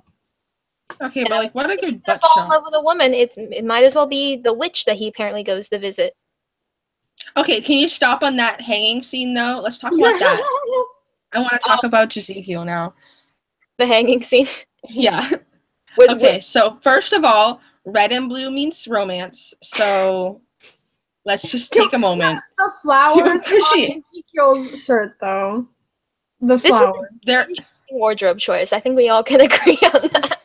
S3: Okay, but like, what a good
S2: To
S3: butt
S2: fall in
S3: shot.
S2: love with a woman, it might as well be the witch that he apparently goes to visit.
S3: Okay, can you stop on that hanging scene though? Let's talk about that. I want to talk about Ezekiel now.
S2: The hanging scene.
S3: Yeah.
S2: With,
S3: Okay, so first of all, red and blue means romance. So let's just take a moment.
S1: The flowers
S3: To appreciate-
S1: on Ezekiel's shirt, though. The
S2: This was-
S1: flowers.
S3: There,
S2: wardrobe choice. I think we all can agree on that.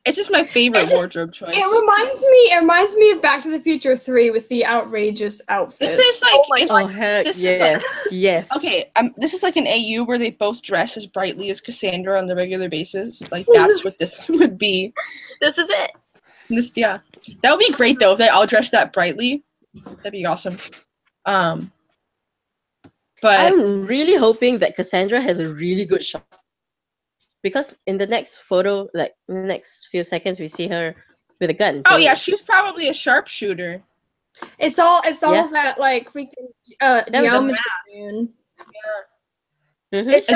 S3: it's just my favorite wardrobe choice.
S1: It reminds me of Back to the Future 3 with the outrageous outfit.
S3: This is like,
S2: Oh my
S3: it's
S4: Oh
S3: like
S4: heck
S3: this is
S4: yes, yes.
S3: okay. This is like an AU where they both dress as brightly as Cassandra on the regular basis. Like that's what this would be.
S2: This is it.
S3: Yeah, that would be great though if they all dressed that brightly. That'd be awesome. But
S4: I'm really hoping that Cassandra has a really good shot. Because in the next photo, like in the next few seconds, we see her with a gun.
S3: oh yeah, she's probably a sharpshooter.
S1: It's all
S4: Yeah.
S1: that like freaking
S4: was the
S1: geometry.
S4: Mhm.
S2: It's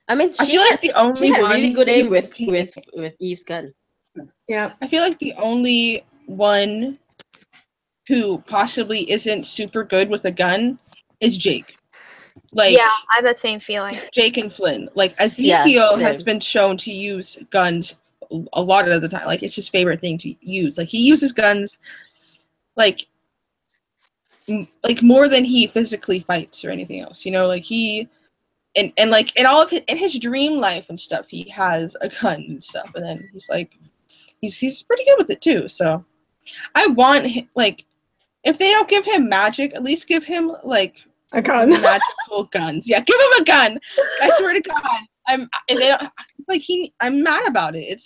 S4: I mean,
S3: I
S4: she
S3: feel
S4: had,
S3: like the only
S4: she had
S3: one
S4: really good aim with
S3: who-
S4: Eve's gun.
S1: Yeah.
S3: I feel like the only one who possibly isn't super good with a gun is Jake. Like
S2: yeah, I have that same feeling.
S3: Jake and Flynn. Like
S4: Yeah,
S3: Ezekiel has
S4: same.
S3: been shown to use guns a lot of the time. Like it's his favorite thing to use. Like he uses guns like more than he physically fights or anything else. You know, like he and like in all of his dream life and stuff, he has a gun and stuff. And then he's like he's pretty good with it too. So I want like if they don't give him magic, at least give him like
S1: A gun.
S3: magical guns. Yeah, give him a gun. I swear to God, I'm mad about it.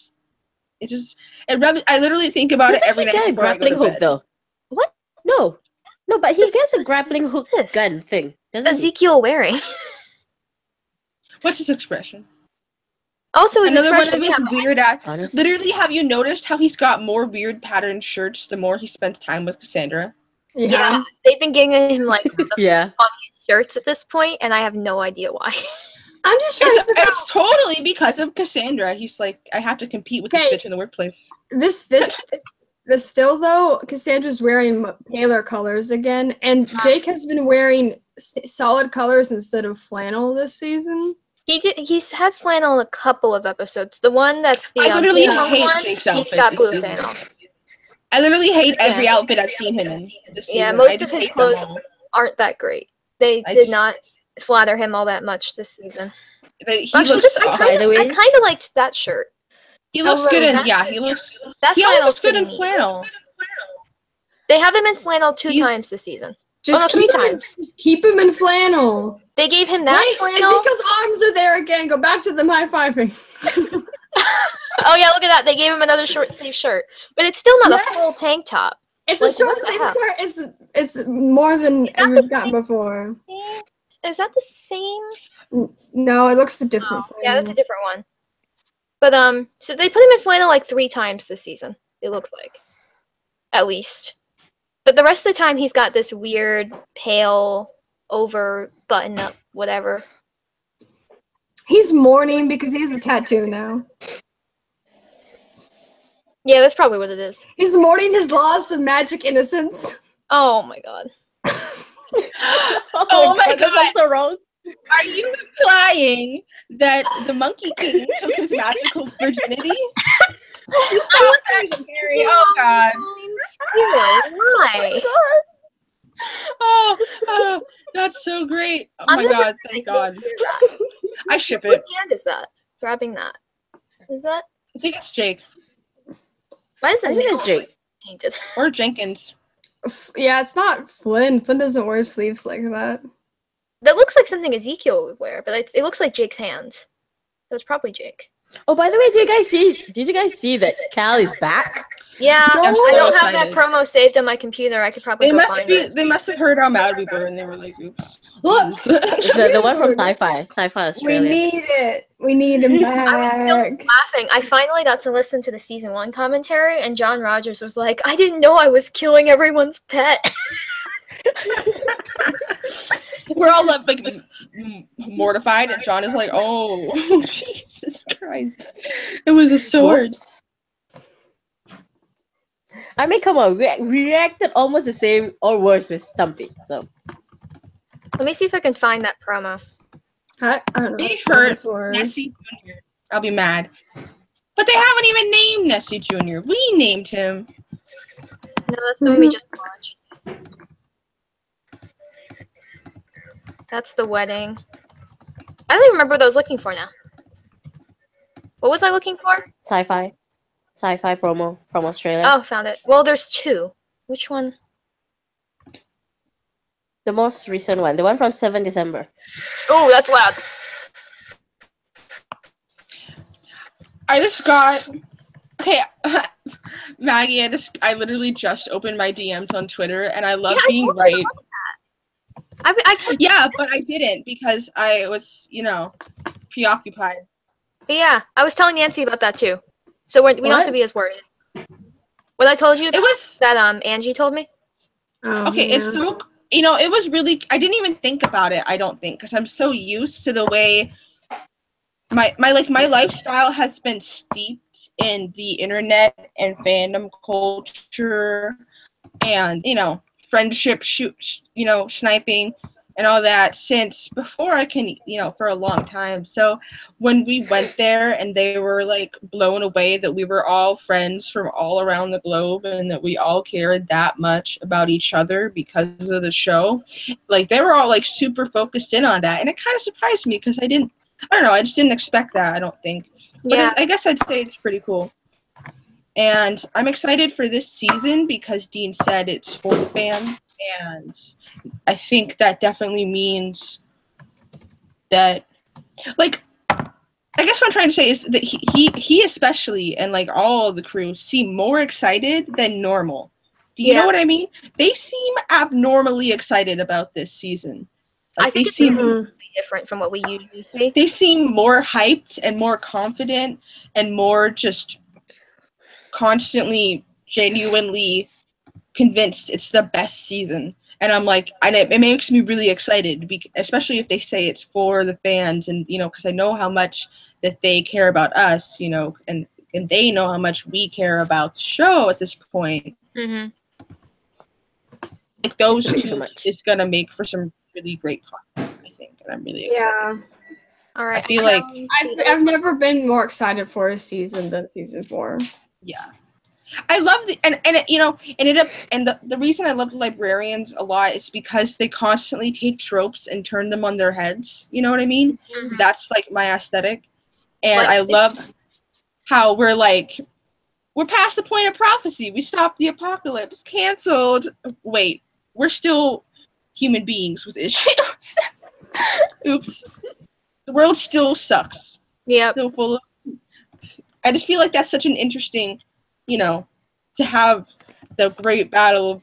S3: I literally think about it every
S4: Doesn't
S3: night.
S4: he get a
S3: before I go
S4: grappling
S3: to
S4: hook
S3: bed.
S4: though?
S2: What?
S4: No, but he gets a grappling hook
S2: this?
S4: gun thing, doesn't he?
S2: Ezekiel wearing.
S3: What's his expression?
S2: Also, his
S3: Another one
S2: expression.
S3: of his
S2: Yeah,
S3: weird ass.
S4: Honestly,
S3: Literally, have you noticed how he's got more weird patterned shirts the more he spends time with Cassandra?
S2: yeah, they've been giving him like the
S4: yeah.
S2: shirts at this point, and I have no idea why.
S1: I'm just trying to figure out
S3: It's totally because of Cassandra. He's like, I have to compete with this
S1: Okay.
S3: bitch in the workplace.
S1: this still though. Cassandra's wearing paler colors again, and Jake has been wearing solid colors instead of flannel this season.
S2: He's had flannel in a couple of episodes. The one that's the
S3: I literally
S2: pink
S3: hate
S2: one,
S3: Jake's
S2: he's
S3: outfit
S2: got
S3: this
S2: blue
S3: season.
S2: flannel.
S3: I literally hate every
S2: Yeah.
S3: outfit I've seen him in. This
S2: Yeah,
S3: season.
S2: most
S3: I
S2: of
S3: just
S2: his
S3: hate them
S2: clothes
S3: all.
S2: aren't that great. They
S3: I
S2: did
S3: just-
S2: not flatter him all that much this season.
S3: He
S2: Actually,
S3: looks.
S4: By the way,
S2: I kind of liked that shirt.
S3: He looks
S1: Oh,
S3: good in.
S2: that-
S3: Yeah, he looks.
S2: That
S3: He always
S2: flannel's
S3: looks good in
S2: pretty neat.
S3: flannel.
S2: They have him in flannel two
S3: He's-
S2: times this season.
S1: Just
S2: no, three
S1: keep him,
S2: times.
S1: keep him in flannel.
S2: They gave him that
S1: Wait,
S2: flannel.
S1: Ezekiel's arms are there again. Go back to them high fiving.
S2: Oh yeah, look at that. They gave him another short sleeve shirt, but it's still not
S1: Yes.
S2: a full tank top.
S1: It's
S2: Like,
S1: a short
S2: what the
S1: sleeve
S2: hell?
S1: shirt. It's more than
S2: that
S1: we've
S2: the
S1: gotten
S2: same-
S1: before.
S2: Is that the same?
S1: No, it looks the different.
S2: Yeah, that's a different one. But so they put him in flannel like 3 times this season. It looks like, at least. But the rest of the time, he's got this weird pale over button up whatever.
S1: He's mourning because he has a tattoo now.
S2: Yeah, that's probably what it is.
S1: He's mourning his loss of magic innocence.
S2: Oh my god.
S3: Oh my God.
S4: that's so wrong.
S3: Are you implying that the Monkey King took his magical virginity? Oh God.
S2: Why?
S3: Oh, that's so great. Oh my God, thank God. I ship it.
S2: Whose hand is that? Grabbing that. Is that?
S3: I think it's Jake
S2: Why is the
S4: I think
S2: nail
S4: it's Jake.
S2: painted?
S3: or Jenkins.
S1: Yeah, it's not Flynn. Flynn doesn't wear sleeves like that.
S2: That looks like something Ezekiel would wear, but it looks like Jake's hands. So it's probably Jake.
S4: Oh, by the way, did you guys see that Cal is back?
S2: Yeah,
S1: No.
S2: I
S3: so
S2: don't have that
S3: excited.
S2: promo saved on my computer. I could probably
S3: They
S2: go
S3: must
S2: find
S3: be.
S2: it.
S3: They must have heard how mad we were, and they were like, "Oops."
S1: Look,
S4: The one from
S1: Dude.
S4: Sci-Fi
S1: we
S4: Australia.
S1: need it. We need him
S2: I was still
S1: back.
S2: laughing. I finally got to listen to the season 1 commentary, and John Rogers was like, "I didn't know I was killing everyone's pet."
S3: We're all like mortified, and John is like, "Oh, Jesus Christ! It was a sword."
S4: Whoops. I mean, come on, we reacted almost the same or worse with Stumpy. So
S2: Let me see if I can find that promo.
S1: I don't know.
S3: They
S1: It's not
S3: hurt
S1: this word.
S3: Nessie Jr. I'll be mad. But they haven't even named Nessie Jr. We named him.
S2: No, that's the one we just watched. That's the wedding. I don't even remember what I was looking for now. What was I looking for?
S4: sci-fi promo from Australia.
S2: Oh, found it. Well, there's two. Which one?
S4: The most recent one, the one from 7 December.
S2: Oh, that's loud.
S3: I just got Maggie. I literally just opened my DMs on Twitter, and I love being right. Yeah, but I didn't because I was, preoccupied.
S2: But yeah, I was telling Nancy about that too. So we don't have to be as worried. What I told you about,
S3: it was
S2: that Angie told me.
S1: Oh,
S3: okay.
S1: yeah.
S3: It's so it was really. I didn't even think about it. I don't think because I'm so used to the way my lifestyle has been steeped in the internet and fandom culture, and friendship sniping and all that since before I can, for a long time. So when we went there and they were like blown away that we were all friends from all around the globe and that we all cared that much about each other because of the show, like they were all like super focused in on that. And it kind of surprised me because I don't know, I just didn't expect that, I don't think. But
S2: Yeah.
S3: I guess I'd say it's pretty cool. And I'm excited for this season because Dean said it's for the fans, and I think that definitely means that, like, I guess what I'm trying to say is that he especially and like all of the crew seem more excited than normal. Do you know what I mean? They seem abnormally excited about this season. Like,
S2: I think it's completely different from what we usually see.
S3: They seem more hyped and more confident and more just constantly genuinely convinced it's the best season, and I'm like, and it makes me really excited, especially if they say it's for the fans, and because I know how much that they care about us, and they know how much we care about the show at this point.
S2: Mm-hmm.
S3: Like those
S4: Too
S3: two
S4: much.
S3: is gonna make for some really great content, I think, and I'm really excited.
S1: Yeah.
S2: All right.
S3: I feel like
S1: I've never been more excited for a season than season 4.
S3: yeah. I love the reason I love the Librarians a lot is because they constantly take tropes and turn them on their heads. You know what I mean?
S2: Mhm.
S3: That's like my aesthetic, and
S2: Like-
S3: I love how we're past the point of prophecy. We stopped the apocalypse. Canceled. Wait, we're still human beings with issues. Oops. The world still sucks.
S2: Yep.
S3: Still full of. I just feel like that's such an interesting, to have the great battle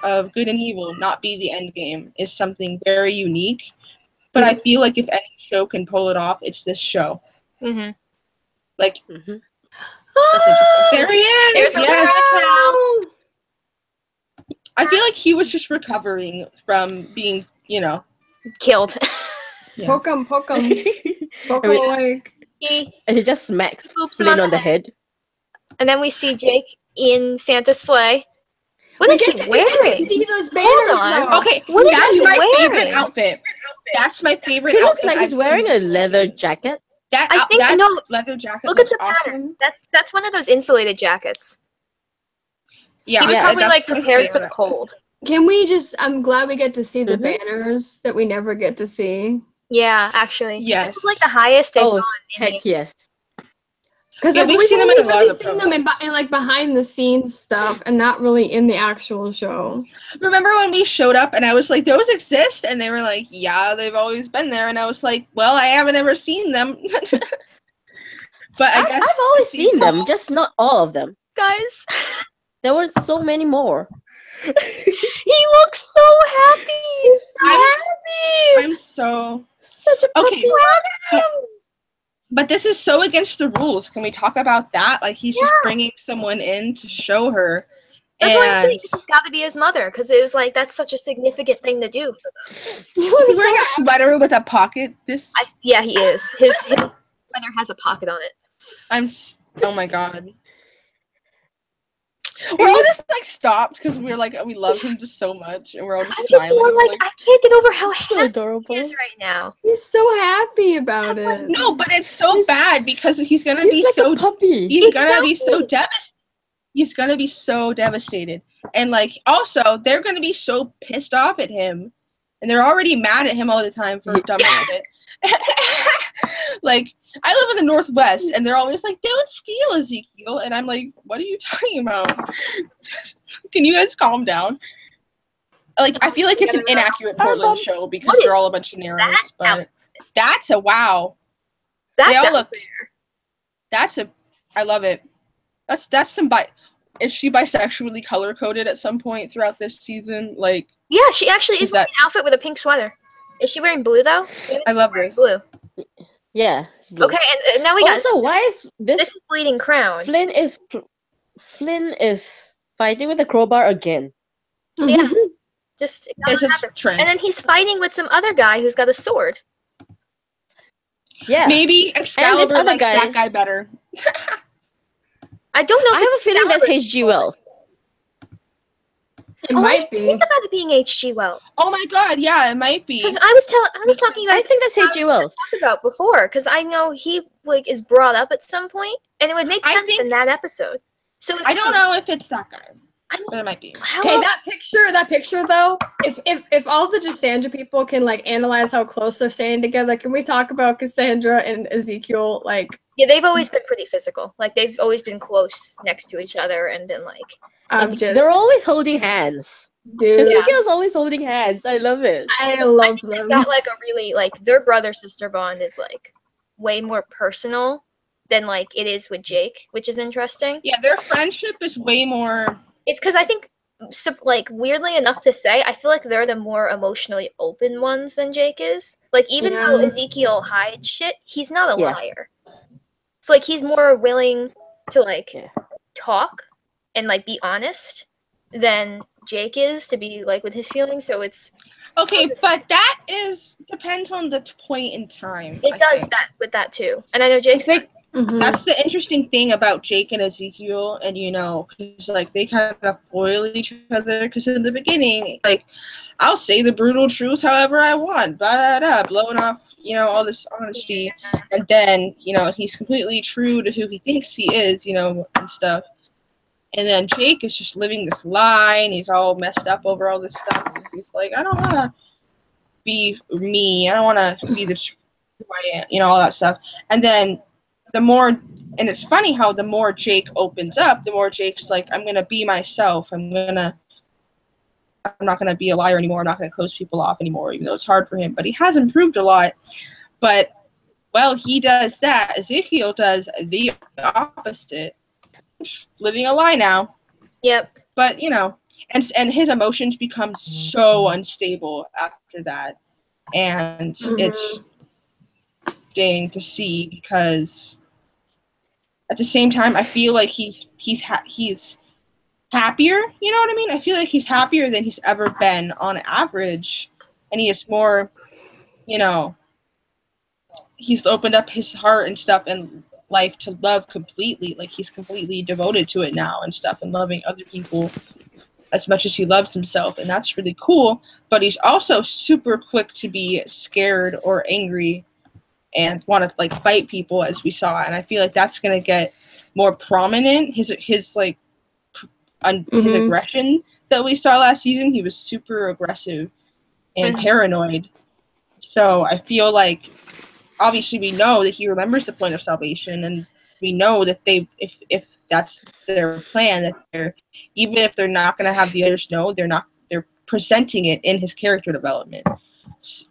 S3: of good and evil not be the end game is something very unique. But I feel like if any show can pull it off, it's this show.
S2: Mm-hmm.
S3: Like,
S4: Mm-hmm.
S3: that's interesting. There he is.
S2: There's the
S3: Yes.
S2: crowd.
S3: I feel like he was just recovering from being,
S2: Killed.
S3: Yeah.
S1: Poke him. Poke
S4: I
S1: him
S4: mean,
S1: awake.
S4: and he just smacks
S2: Scoops him
S4: Flynn
S2: on
S4: on the head.
S2: And then we see Jake in Santa's sleigh. What
S1: We
S2: is
S1: get
S2: he
S1: to
S2: wearing?
S1: see those banners
S2: on.
S1: though.
S3: Okay,
S2: What is
S3: that's
S2: he
S3: my favorite
S2: wearing?
S3: outfit. That's my favorite
S4: He looks
S3: outfit
S4: like he's
S3: I've
S4: wearing
S3: seen.
S4: a leather jacket.
S2: I think-
S3: that
S2: no,
S3: leather jacket
S2: Look at
S3: looks
S2: the pattern.
S3: awesome.
S2: That's one of those insulated jackets.
S3: Yeah,
S2: He was
S4: Yeah,
S2: probably
S3: that's my
S2: prepared for the
S3: favorite.
S2: cold.
S1: Can we just? I'm glad we get to see the
S4: Mhm.
S1: banners that we never get to see.
S2: Yeah, actually.
S3: Yes.
S2: This is like the highest they've
S4: Oh,
S2: gone in
S4: heck yes.
S1: Because
S3: Yeah, we've seen them
S1: only
S3: in a lot
S1: really
S3: of the
S1: seen them in like behind the scenes stuff, and not really in the actual show.
S3: Remember when we showed up and I was like, those exist? And they were like, yeah, they've always been there. And I was like, well, I haven't ever seen them. But I guess
S4: I've always seen them, just not all of them.
S2: Guys,
S4: There were so many more.
S2: he looks so happy.
S1: He's so
S3: I'm-
S1: happy.
S3: I'm so
S4: Such a
S3: okay.
S4: puppy.
S3: But this is so against the rules. Can we talk about that? Like, he's just bringing someone in to show her,
S2: That's why I'm saying it's got to be his mother, because it was like, that's such a significant thing to do.
S3: Is he wearing a sweater with a pocket?
S2: Yeah, he is. His sweater has a pocket on it.
S3: Oh my god. We're all just like stopped because we're like, we love him just so much, and we're all just
S2: I'm
S3: smiling.
S2: just more like, I can't get over how
S4: so
S2: happy
S4: adorable.
S2: he is right now.
S1: He's so happy about it.
S3: No, but it's so bad because he's gonna be
S4: like
S3: so
S4: a puppy.
S3: He's gonna be so devastated. He's gonna be so devastated, and like also they're gonna be so pissed off at him, and they're already mad at him all the time for dumb shit. Like, I live in the Northwest, and they're always like, "Don't steal, Ezekiel," and I'm like, "What are you talking about? Can you guys calm down?" Like, I feel like it's an inaccurate Portland show because they're all a bunch of narrows, but that's a wow. They all look. I love it. That's some Is she bisexually color coded at some point throughout this season? Like,
S2: yeah, she actually is wearing an outfit with a pink sweater. Is she wearing blue though?
S3: I love this.
S2: Blue.
S4: Yeah, it's blue.
S2: Okay, and now we got.
S4: Also, why is this?
S2: This is Bleeding Crown.
S4: Flynn is fighting with a crowbar again.
S2: Yeah, just
S3: it's a trend.
S2: And then he's fighting with some other guy who's got a sword.
S4: Yeah,
S3: maybe Excalibur likes that guy better.
S2: I don't know.
S4: I have a feeling that's H.G. Wells.
S1: It might be.
S2: Think about it being H.G. Wells.
S3: Oh my god, yeah, it might be.
S2: Because I was talking about.
S4: I think that's H.G. Wells.
S2: Talked about before, because I know he like is brought up at some point, and it would make sense in that episode. So
S3: I don't know if it's that guy, but it might be.
S1: Okay, that picture though. If all the Cassandra people can like analyze how close they're staying together, can we talk about Cassandra and Ezekiel? Like,
S2: yeah, they've always been pretty physical. Like they've always been close next to each other and been like.
S4: They're always holding hands.
S1: Dude,
S4: Ezekiel's always holding hands. I love it.
S1: I love them.
S2: They've got like a really like their brother-sister bond is like way more personal than like it is with Jake, which is interesting.
S3: Yeah, their friendship is way more.
S2: It's because I think, like weirdly enough to say, I feel like they're the more emotionally open ones than Jake is. Like even though Ezekiel hides shit, he's not a liar. So like he's more willing to like talk and like be honest than Jake is to be like with his feelings. So it's
S3: okay, but that depends on the point in time.
S2: It does that with that too, and I know Jake's
S3: like that's the interesting thing about Jake and Ezekiel, and because like they kind of foil each other. Because in the beginning, like I'll say the brutal truth however I want, blowing off all this honesty, and then he's completely true to who he thinks he is, and stuff. And then Jake is just living this lie, and he's all messed up over all this stuff. He's like, I don't want to be me. I don't want to be the who I am, all that stuff. And then and it's funny how the more Jake opens up, the more Jake's like, I'm going to be myself. I'm not going to be a liar anymore. I'm not going to close people off anymore, even though it's hard for him. But he has improved a lot. But, well, he does that. Ezekiel does the opposite. Living a lie now.
S2: Yep.
S3: But and his emotions become so unstable after that, and it's interesting to see because at the same time I feel like he's happier. You know what I mean? I feel like he's happier than he's ever been on average, and he is more. He's opened up his heart and stuff and life to love completely. Like he's completely devoted to it now and stuff, and loving other people as much as he loves himself, and that's really cool. But he's also super quick to be scared or angry and want to like fight people, as we saw, and I feel like that's going to get more prominent. His aggression that we saw last season, he was super aggressive and paranoid. So I feel like obviously we know that he remembers the point of salvation, and we know that if that's their plan, that even if they're not going to have the others know, they're presenting it in his character development,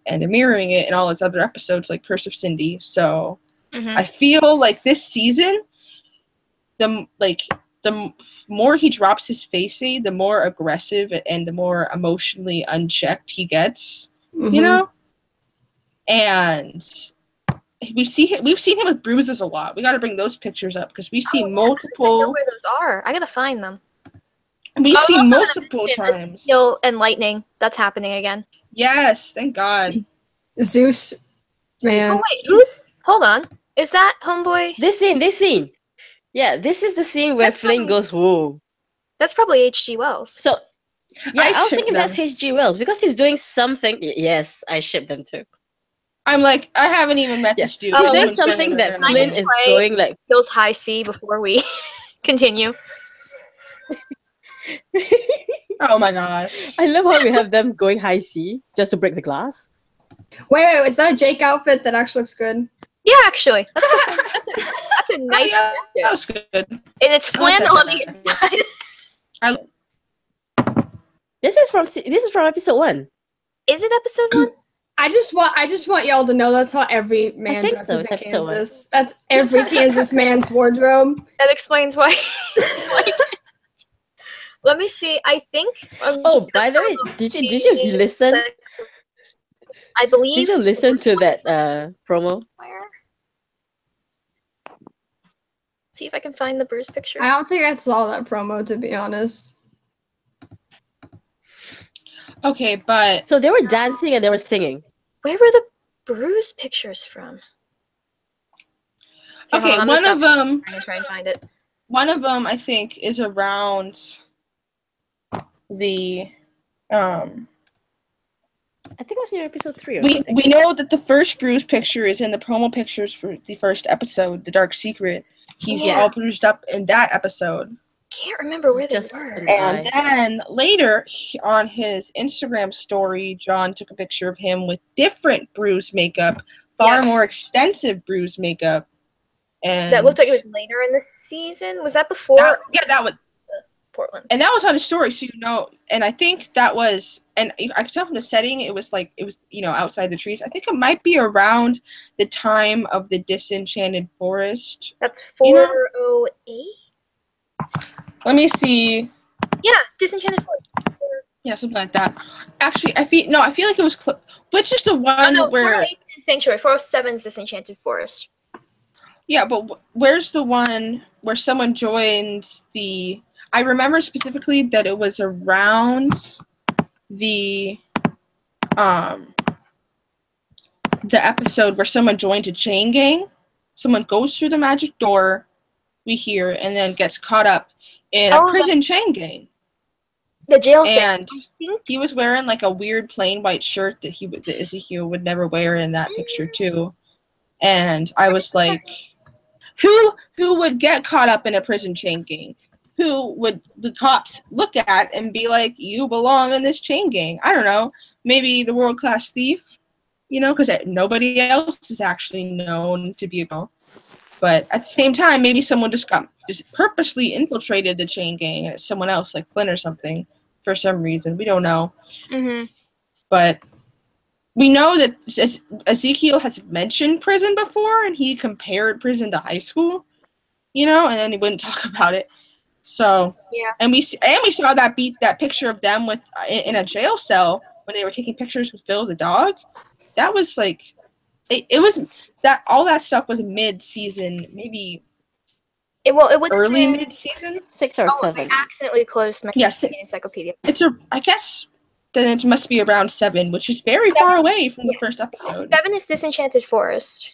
S3: and they're mirroring it in all his other episodes like Curse of Cindy. So I feel like this season, the more he drops his face, the more aggressive and the more emotionally unchecked he gets, and we've seen him with bruises a lot. We got to bring those pictures up because we see multiple.
S2: I know where those are. I gotta find them.
S3: We've
S2: I was
S3: seen
S2: also gonna
S3: multiple
S2: mention
S3: times.
S2: Ezekiel and lightning. That's happening again.
S3: Yes, thank God.
S1: Zeus, man.
S2: Oh wait, who's? Hold on. Is that homeboy?
S4: This scene. Yeah, this is the scene where
S2: That's
S4: Flynn
S2: probably-
S4: goes, whoa.
S2: That's probably H.G. Wells.
S4: So, yeah, I was
S3: ship
S4: thinking that's
S3: them.
S4: H.G. Wells because he's doing something. Yes, I ship them too.
S3: I'm like, I haven't even met
S4: Yeah.
S3: this dude.
S4: He's
S2: Oh,
S4: doing
S3: Someone's saying
S4: something that
S3: their name.
S4: Flynn is
S2: Play-
S4: going like.
S2: Feels high C before we continue.
S3: Oh my gosh.
S4: I love how we have them going high C just to break the glass.
S1: Wait, is that a Jake outfit that actually looks good?
S2: Yeah, actually, that's a nice.
S3: Yeah, that
S2: outfit.
S3: was good.
S2: And it's Flynn
S3: that
S2: on the
S3: better.
S2: inside.
S4: This is from episode 1.
S2: Is it episode 1?
S1: I just want y'all to know that's how every man
S4: think so,
S1: dresses
S4: it's
S1: in
S4: episode one.
S1: Kansas. That's every Kansas man's wardrobe.
S2: That explains why. Let me see. I think.
S4: Oh, by the way, did you listen?
S2: I believe.
S4: Did you listen to that promo?
S2: Where? See if I can find the Bruce picture.
S1: I don't think I saw that promo, to be honest.
S3: Okay, but
S4: So they were dancing and they were singing.
S2: Where were the Bruce pictures from? Hold
S3: okay,
S2: on, I'm
S3: one
S2: gonna
S3: of
S2: stop
S3: them,
S2: trying to try and find it.
S3: I think is around the
S4: I think it was in episode 3 or
S3: we
S4: something.
S3: we know that the first Bruce picture is in the promo pictures for the first episode, The Dark Secret. He's
S2: Yeah.
S3: all bruised up in that episode.
S2: Can't remember where they
S4: Just
S2: were.
S4: an
S3: And
S4: eye.
S3: then later on his Instagram story, John took a picture of him with different Bruce makeup, far
S2: Yeah.
S3: more extensive Bruce makeup. And
S2: That looked like it was later in the season. Was that before
S3: that was
S2: Portland?
S3: and that was on his story, so you know. And I think that was, and I could tell from the setting, it was outside the trees. I think it might be around the time of the Disenchanted Forest.
S2: That's
S3: You know-
S2: 408.
S3: Let me see.
S2: Yeah, Disenchanted Forest.
S3: Yeah, something like that. Actually, I feel like it was. Which is the
S2: Oh
S3: one
S2: no,
S3: where?
S2: 408 is Sanctuary. 407 is Disenchanted Forest.
S3: Yeah, but where's the one where someone joins the? I remember specifically that it was around the episode where someone joined a chain gang. Someone goes through the magic door, we hear, and then gets caught up in a prison chain gang.
S2: The jail
S3: And
S2: thing. I think
S3: he was wearing like a weird plain white shirt that Ezekiel would never wear in that picture too. And I was like, who would get caught up in a prison chain gang? Who would the cops look at and be like, you belong in this chain gang? I don't know. Maybe the world-class thief, because nobody else is actually known to be a girl. But at the same time, maybe someone just purposely infiltrated the chain gang and it's someone else, like Flynn or something, for some reason. We don't know.
S2: Mm-hmm.
S3: But we know that Ezekiel has mentioned prison before, and he compared prison to high school, and then he wouldn't talk about it. So
S2: Yeah.
S3: and we saw that picture of them with in a jail cell when they were taking pictures with Phil the dog. That was like, it was that all that stuff was mid-season, maybe
S2: It was
S3: early mid-season.
S4: 6 or
S2: I
S4: 7.
S2: accidentally closed my
S3: Yes,
S2: encyclopedia.
S3: I guess then it must be around 7, which is very far away from the first episode.
S2: 7 is Disenchanted Forest.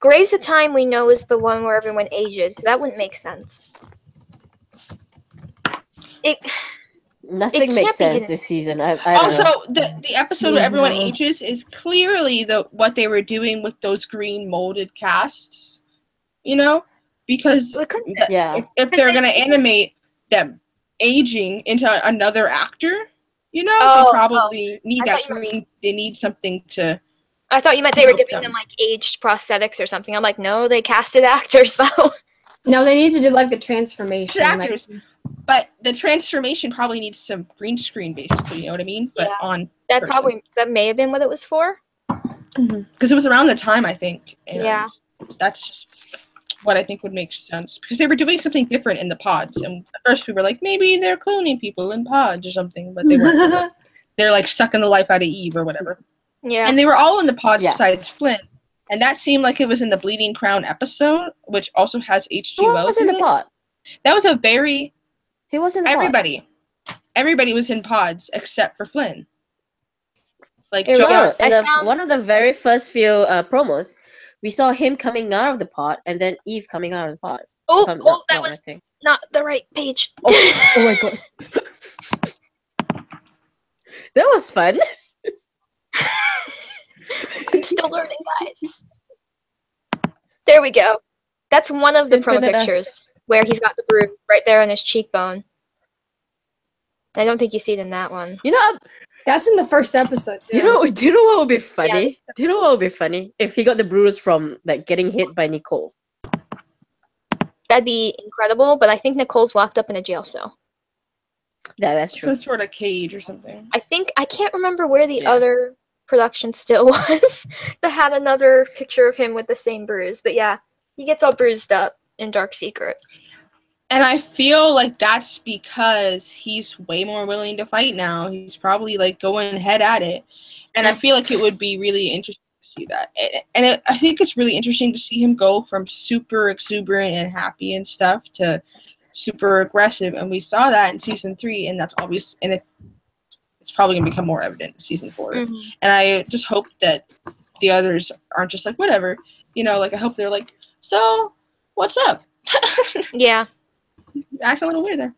S2: Graves of Time we know is the one where everyone ages, so that wouldn't make sense.
S4: Nothing
S2: It
S4: makes
S2: can't be
S4: sense
S2: hidden.
S4: this season. I don't know.
S3: Also, the episode where everyone ages is clearly what they were doing with those green molded casts, because
S2: It couldn't-
S4: Yeah.
S3: if they're gonna animate them aging into another actor, they
S2: Oh,
S3: probably need
S2: I
S3: that
S2: thought you meant-
S3: green. They need something to.
S2: I thought you meant they were
S3: Help
S2: giving them like aged prosthetics or something. I'm like, no, they casted actors though.
S1: No, they need to do like the transformation.
S3: Actors. But the transformation probably needs some green screen, basically. You know what I mean? But
S2: Yeah.
S3: on
S2: That may have been what it was for.
S3: because it was around the time, I think. And
S2: Yeah.
S3: That's what I think would make sense because they were doing something different in the pods, and at first we were like, maybe they're cloning people in pods or something, but they weren't. They're like sucking the life out of Eve or whatever.
S2: Yeah.
S3: And they were all in the pods
S4: Yeah.
S3: besides Flynn. And that seemed like it was in the Bleeding Crown episode, which also has H.G.
S4: Who
S3: Wells
S4: was in the
S3: it.
S4: pot?
S3: That was a very
S4: He was in the pot.
S3: everybody. everybody was in pods except for Flynn. Like,
S4: Oh, one of the very first few promos, we saw him coming out of the pod, and then Eve coming out of the pod.
S2: That was not the right page.
S4: Oh my god. That was fun.
S2: I'm still learning, guys. There we go. That's one of the promo pictures where he's got the bruise right there on his cheekbone. I don't think you see it in that one.
S4: You know,
S1: that's in the first episode too.
S4: Do you know what would be funny? Yeah. Do you know what would be funny? If he got the bruise from like getting hit by Nicole.
S2: That'd be incredible, but I think Nicole's locked up in a jail cell.
S4: Yeah, that's true.
S3: Some sort of cage or something.
S2: I can't remember where the other production still was that had another picture of him with the same bruise. But yeah, he gets all bruised up in Dark Secret.
S3: And I feel like that's because he's way more willing to fight now. He's probably like going head at it. And I feel like it would be really interesting to see that. And I think it's really interesting to see him go from super exuberant and happy and stuff to super aggressive. And we saw that in season 3, and that's obvious. And it's probably going to become more evident in season 4. Mm-hmm. And I just hope that the others aren't just like, whatever. You know, like I hope they're like, so what's up?
S2: Yeah.
S3: Act a little weird there.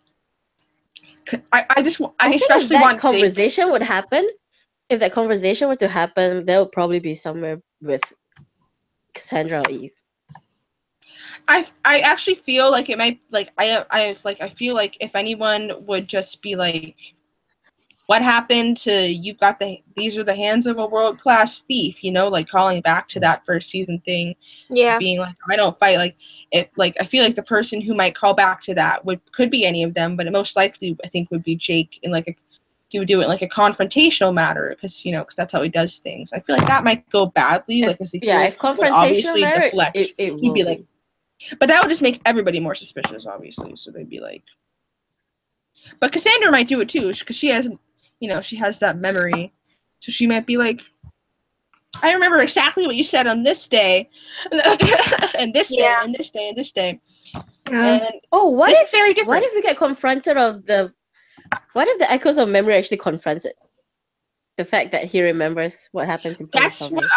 S3: I especially
S4: if that
S3: want
S4: conversation would happen. If that conversation were to happen, that would probably be somewhere with Cassandra or Eve.
S3: I actually feel like it might I feel like if anyone would just be like, what happened to these are the hands of a world-class thief, you know, like calling back to that first season thing.
S2: Yeah.
S3: Being like, I don't fight, I feel like the person who might call back to that could be any of them, but it most likely I think would be Jake, and he would do it like a confrontational matter because that's how he does things. I feel like that might go badly. If
S4: confrontational matter,
S3: deflect, he'd be like, but that would just make everybody more suspicious, obviously. So they'd be like, but Cassandra might do it too because she has. She has that memory. So she might be like, I remember exactly what you said on this day. And this day, and this day, and this day. And
S4: what if
S3: very different.
S4: What if we get confronted what if the echoes of memory actually confronts it? The fact that he remembers what happens in Point of Salvation.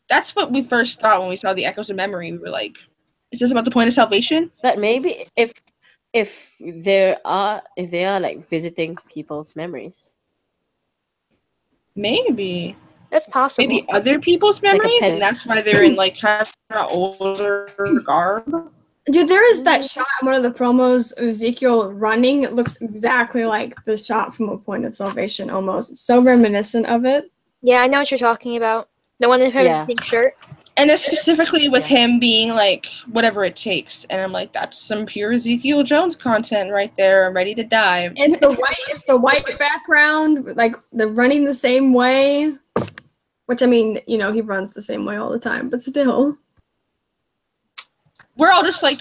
S3: That's what we first thought when we saw the echoes of memory. We were like, is this about the Point of Salvation?
S4: But maybe if they are like visiting people's memories.
S3: Maybe.
S2: That's possible.
S3: Maybe other people's memories, and that's why they're in like kind of older garb.
S1: Dude, there is that shot in one of the promos of Ezekiel running. It looks exactly like the shot from A Point of Salvation almost. It's so reminiscent of it.
S2: Yeah, I know what you're talking about. The one in her pink shirt.
S3: And it's specifically with him being like, whatever it takes. And I'm like, that's some pure Ezekiel Jones content right there. I'm ready to die.
S1: It's the white background, like they're running the same way. Which, I mean, he runs the same way all the time, but still.
S3: We're all just like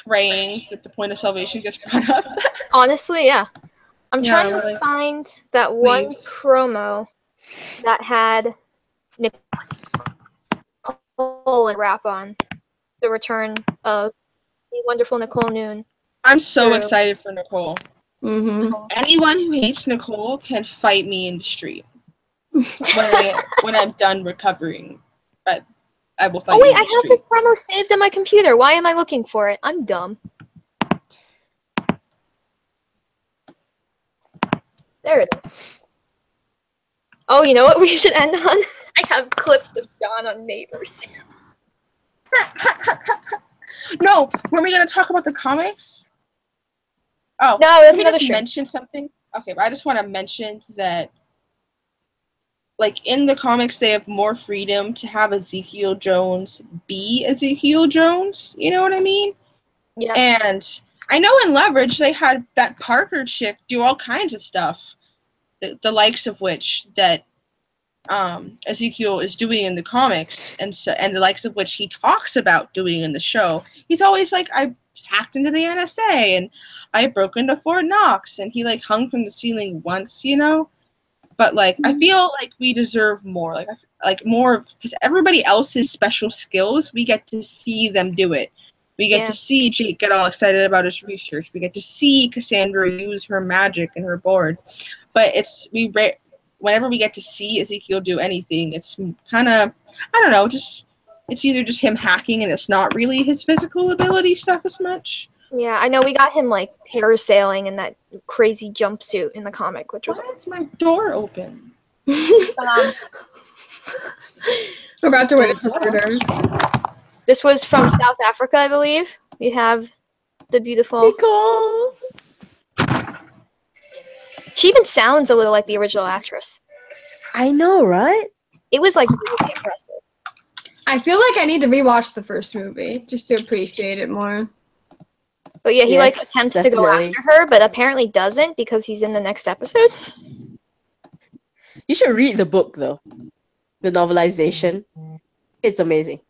S3: praying that the Point of Salvation gets brought up.
S2: Honestly, yeah. I'm trying to find that one promo that had Nicole and rap on the return of the wonderful Nicole Noon.
S3: I'm so excited for Nicole.
S1: Mm-hmm.
S3: Anyone who hates Nicole can fight me in the street when I'm done recovering. But I will fight.
S2: Oh wait, I have the promo saved on my computer. Why am I looking for it? I'm dumb. There it is. Oh, you know what we should end on? I have clips of John on Neighbors.
S3: No, were we going to talk about the comics? Oh,
S2: no, that's another
S3: show. Mention something? Okay, but I just want to mention that, like, in the comics, they have more freedom to have Ezekiel Jones be Ezekiel Jones. You know what I mean?
S2: Yeah.
S3: And I know in Leverage, they had that Parker chick do all kinds of stuff, the likes of which that Ezekiel is doing in the comics, and the likes of which he talks about doing in the show. He's always like, I hacked into the NSA, and I broke into Fort Knox, and he like hung from the ceiling once, But like, I feel like we deserve more, like more, because everybody else's special skills, we get to see them do it. We get
S2: Yeah.
S3: to see Jake get all excited about his research. We get to see Cassandra use her magic and her board. But whenever we get to see Ezekiel do anything, it's kind of, I don't know, it's either just him hacking and it's not really his physical ability stuff as much.
S2: Yeah, I know we got him like parasailing in that crazy jumpsuit in the comic, which was
S3: Why is my door open?
S2: um,
S1: We're about to witness a murder.
S2: this was from South Africa, I believe. We have the beautiful.
S4: Nicole.
S2: She even sounds a little like the original actress.
S4: I know, right?
S2: It was like really impressive.
S1: I feel like I need to rewatch the first movie just to appreciate it more.
S2: But yeah, he like
S4: Yes,
S2: attempts to go
S4: definitely.
S2: after her, but apparently doesn't because he's in the next episode.
S4: You should read the book though. The novelization. It's amazing.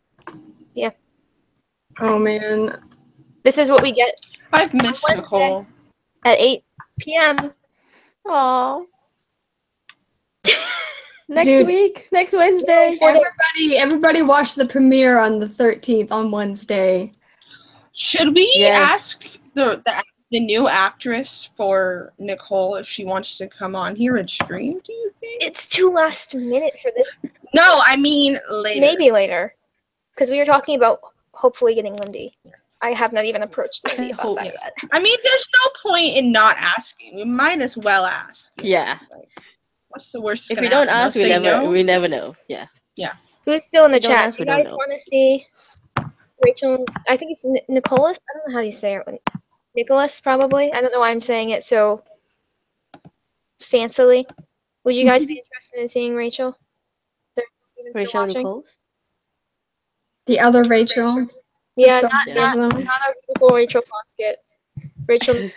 S1: Oh man.
S2: This is what we get
S3: I've missed
S2: Wednesday.
S3: Nicole.
S2: at 8 p.m.
S4: Aww. Next
S1: Dude.
S4: week, next Wednesday.
S1: Everybody watch the premiere on the 13th on Wednesday.
S3: Should we
S4: Yes.
S3: ask the new actress for Nicole if she wants to come on here and stream, do you think?
S2: It's too last minute for this.
S3: No, I mean later.
S2: Maybe later. Because we were talking about hopefully getting Lindy. I have not even approached Lindy about
S4: hope-
S2: that yet.
S3: I mean, there's no point in not asking. We might as well ask.
S4: Yeah.
S3: Like, what's the worst?
S4: If
S3: gonna
S4: we don't
S3: happen?
S4: ask,
S3: They'll
S4: we
S3: say
S4: never
S3: no?
S4: we never know. Yeah.
S2: Who's still in the
S4: We don't
S2: chat?
S4: ask,
S2: Do
S4: we
S2: you
S4: don't
S2: guys
S4: know.
S2: want to see Rachel? I think it's Nicholas. I don't know how you say it. Nicholas, probably. I don't know why I'm saying it so fancily. Would you guys be interested in seeing Rachel? They're even still
S4: Rachel
S2: watching?
S4: Nichols.
S1: The other Rachel.
S2: Yeah,
S1: So
S2: not,
S4: Yeah.
S2: not,
S1: them.
S2: not our beautiful Rachel Foskett. Rachel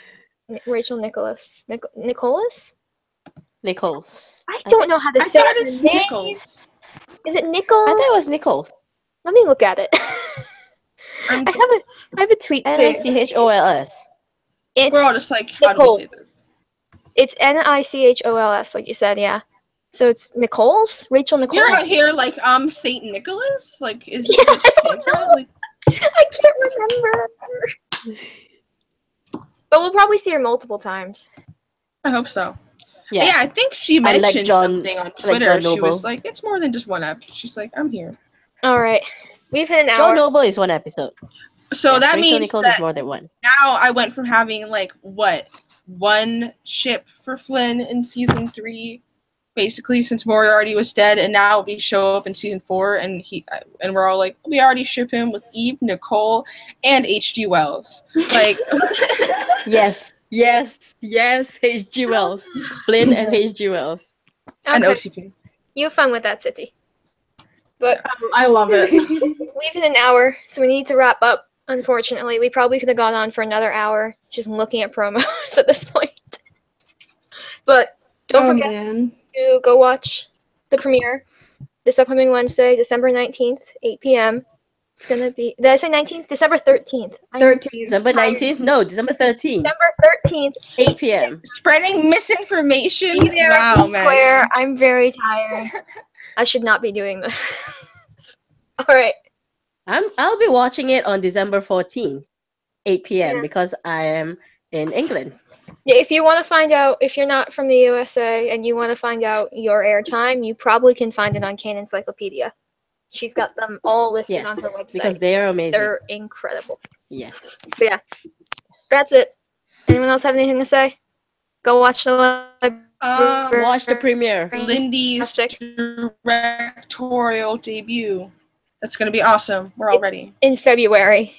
S2: Nicholas. Nicholas?
S4: Nichols.
S2: I don't know how to
S3: I
S2: say
S3: thought
S2: her
S3: it's
S2: name.
S3: Nichols.
S2: Is it Nichols?
S4: I thought it was Nichols.
S2: Let me look at it.
S3: I'm-
S2: I have a tweet saying
S4: Nichols.
S3: We're all
S2: it's
S3: just like, how do we say this?
S2: Nichols, like you said, yeah. So it's Nichols? Rachel Nichols?
S3: You're out here like Saint Nicholas? Like is
S2: Yeah,
S3: it
S2: I don't
S3: Santa?
S2: know.
S3: Like
S2: I can't remember. But we'll probably see her multiple times.
S3: I hope so.
S4: Yeah.
S3: Yeah, I think she
S4: Unlike
S3: mentioned
S4: John-
S3: something on
S4: like
S3: Twitter.
S4: John
S3: She was
S4: Noble.
S3: like, it's more than just one episode. She's like, I'm here.
S2: All right. We've hit an
S4: John
S2: hour.
S4: Noble is one episode.
S3: So
S4: Yeah,
S3: that
S4: Rachel
S3: means
S4: Nichols
S3: that
S4: is more than one.
S3: now I went from having like one ship for Flynn in season 3, basically since Moriarty was dead, and now we show up in season 4, and we're all like, we already ship him with Eve, Nicole, and H.G. Wells. Like,
S4: Yes. H.G. Wells. Flynn and H.G. Wells.
S3: and
S2: Okay.
S3: OCP.
S2: You have fun with that, City. But
S1: I love it.
S2: we've hit an hour, so we need to wrap up. Unfortunately, we probably could have gone on for another hour just looking at promos at this point. But don't
S1: Oh
S2: forget
S1: man.
S2: to go watch the premiere this upcoming Wednesday, December 19th, 8 p.m. It's going to be, did I say 19th? December 13th.
S1: 13.
S4: December 19th? No, December 13th.
S2: December 13th,
S4: 8 p.m.
S3: Spreading misinformation.
S2: be there
S3: Wow,
S2: in Square.
S3: man.
S2: I'm very tired. I should not be doing this. All right.
S4: I'll be watching it on December 14th, 8 p.m.
S2: Yeah.
S4: because I am in England.
S2: Yeah, if you want to find out, if you're not from the USA and you want to find out your airtime, you probably can find it on Canon Encyclopedia. She's got them all listed on her
S4: Yes,
S2: website.
S4: because they are amazing.
S2: They're incredible.
S4: Yes.
S2: But yeah, that's it. Anyone else have anything to say? Go watch the
S4: Watch the premiere.
S3: Lindy's
S2: Fantastic.
S3: directorial debut. That's gonna be awesome. We're all ready.
S2: in February.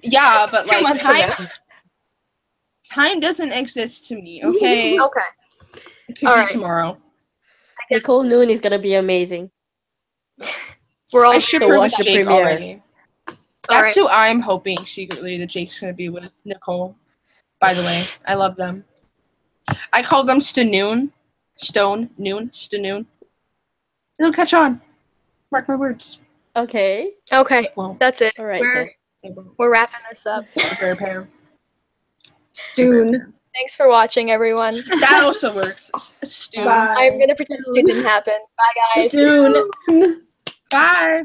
S3: Yeah, but
S1: 2
S3: like
S1: months from
S3: time doesn't exist to me. Okay,
S2: Okay.
S3: it could
S2: all
S3: be
S2: right.
S3: tomorrow.
S4: Nicole Noon is gonna be amazing.
S2: We're all
S3: I should
S4: So
S3: her
S4: watch
S3: with
S4: the
S3: Jake
S4: premiere.
S3: already.
S2: All
S3: That's
S2: right.
S3: who I'm hoping secretly that Jake's gonna be with Nicole. By the way, I love them. I call them Stanoon. Stanoon. It'll catch on. Mark my words.
S4: Okay.
S2: Okay,
S3: Well,
S2: that's it.
S4: All right
S2: We're,
S4: then.
S2: we're wrapping this up.
S3: very pair.
S1: Soon.
S2: Thanks for watching, everyone.
S3: That also works. Stu.
S1: Bye.
S2: I'm gonna pretend it didn't happen. Bye, guys.
S1: Soon.
S3: Bye.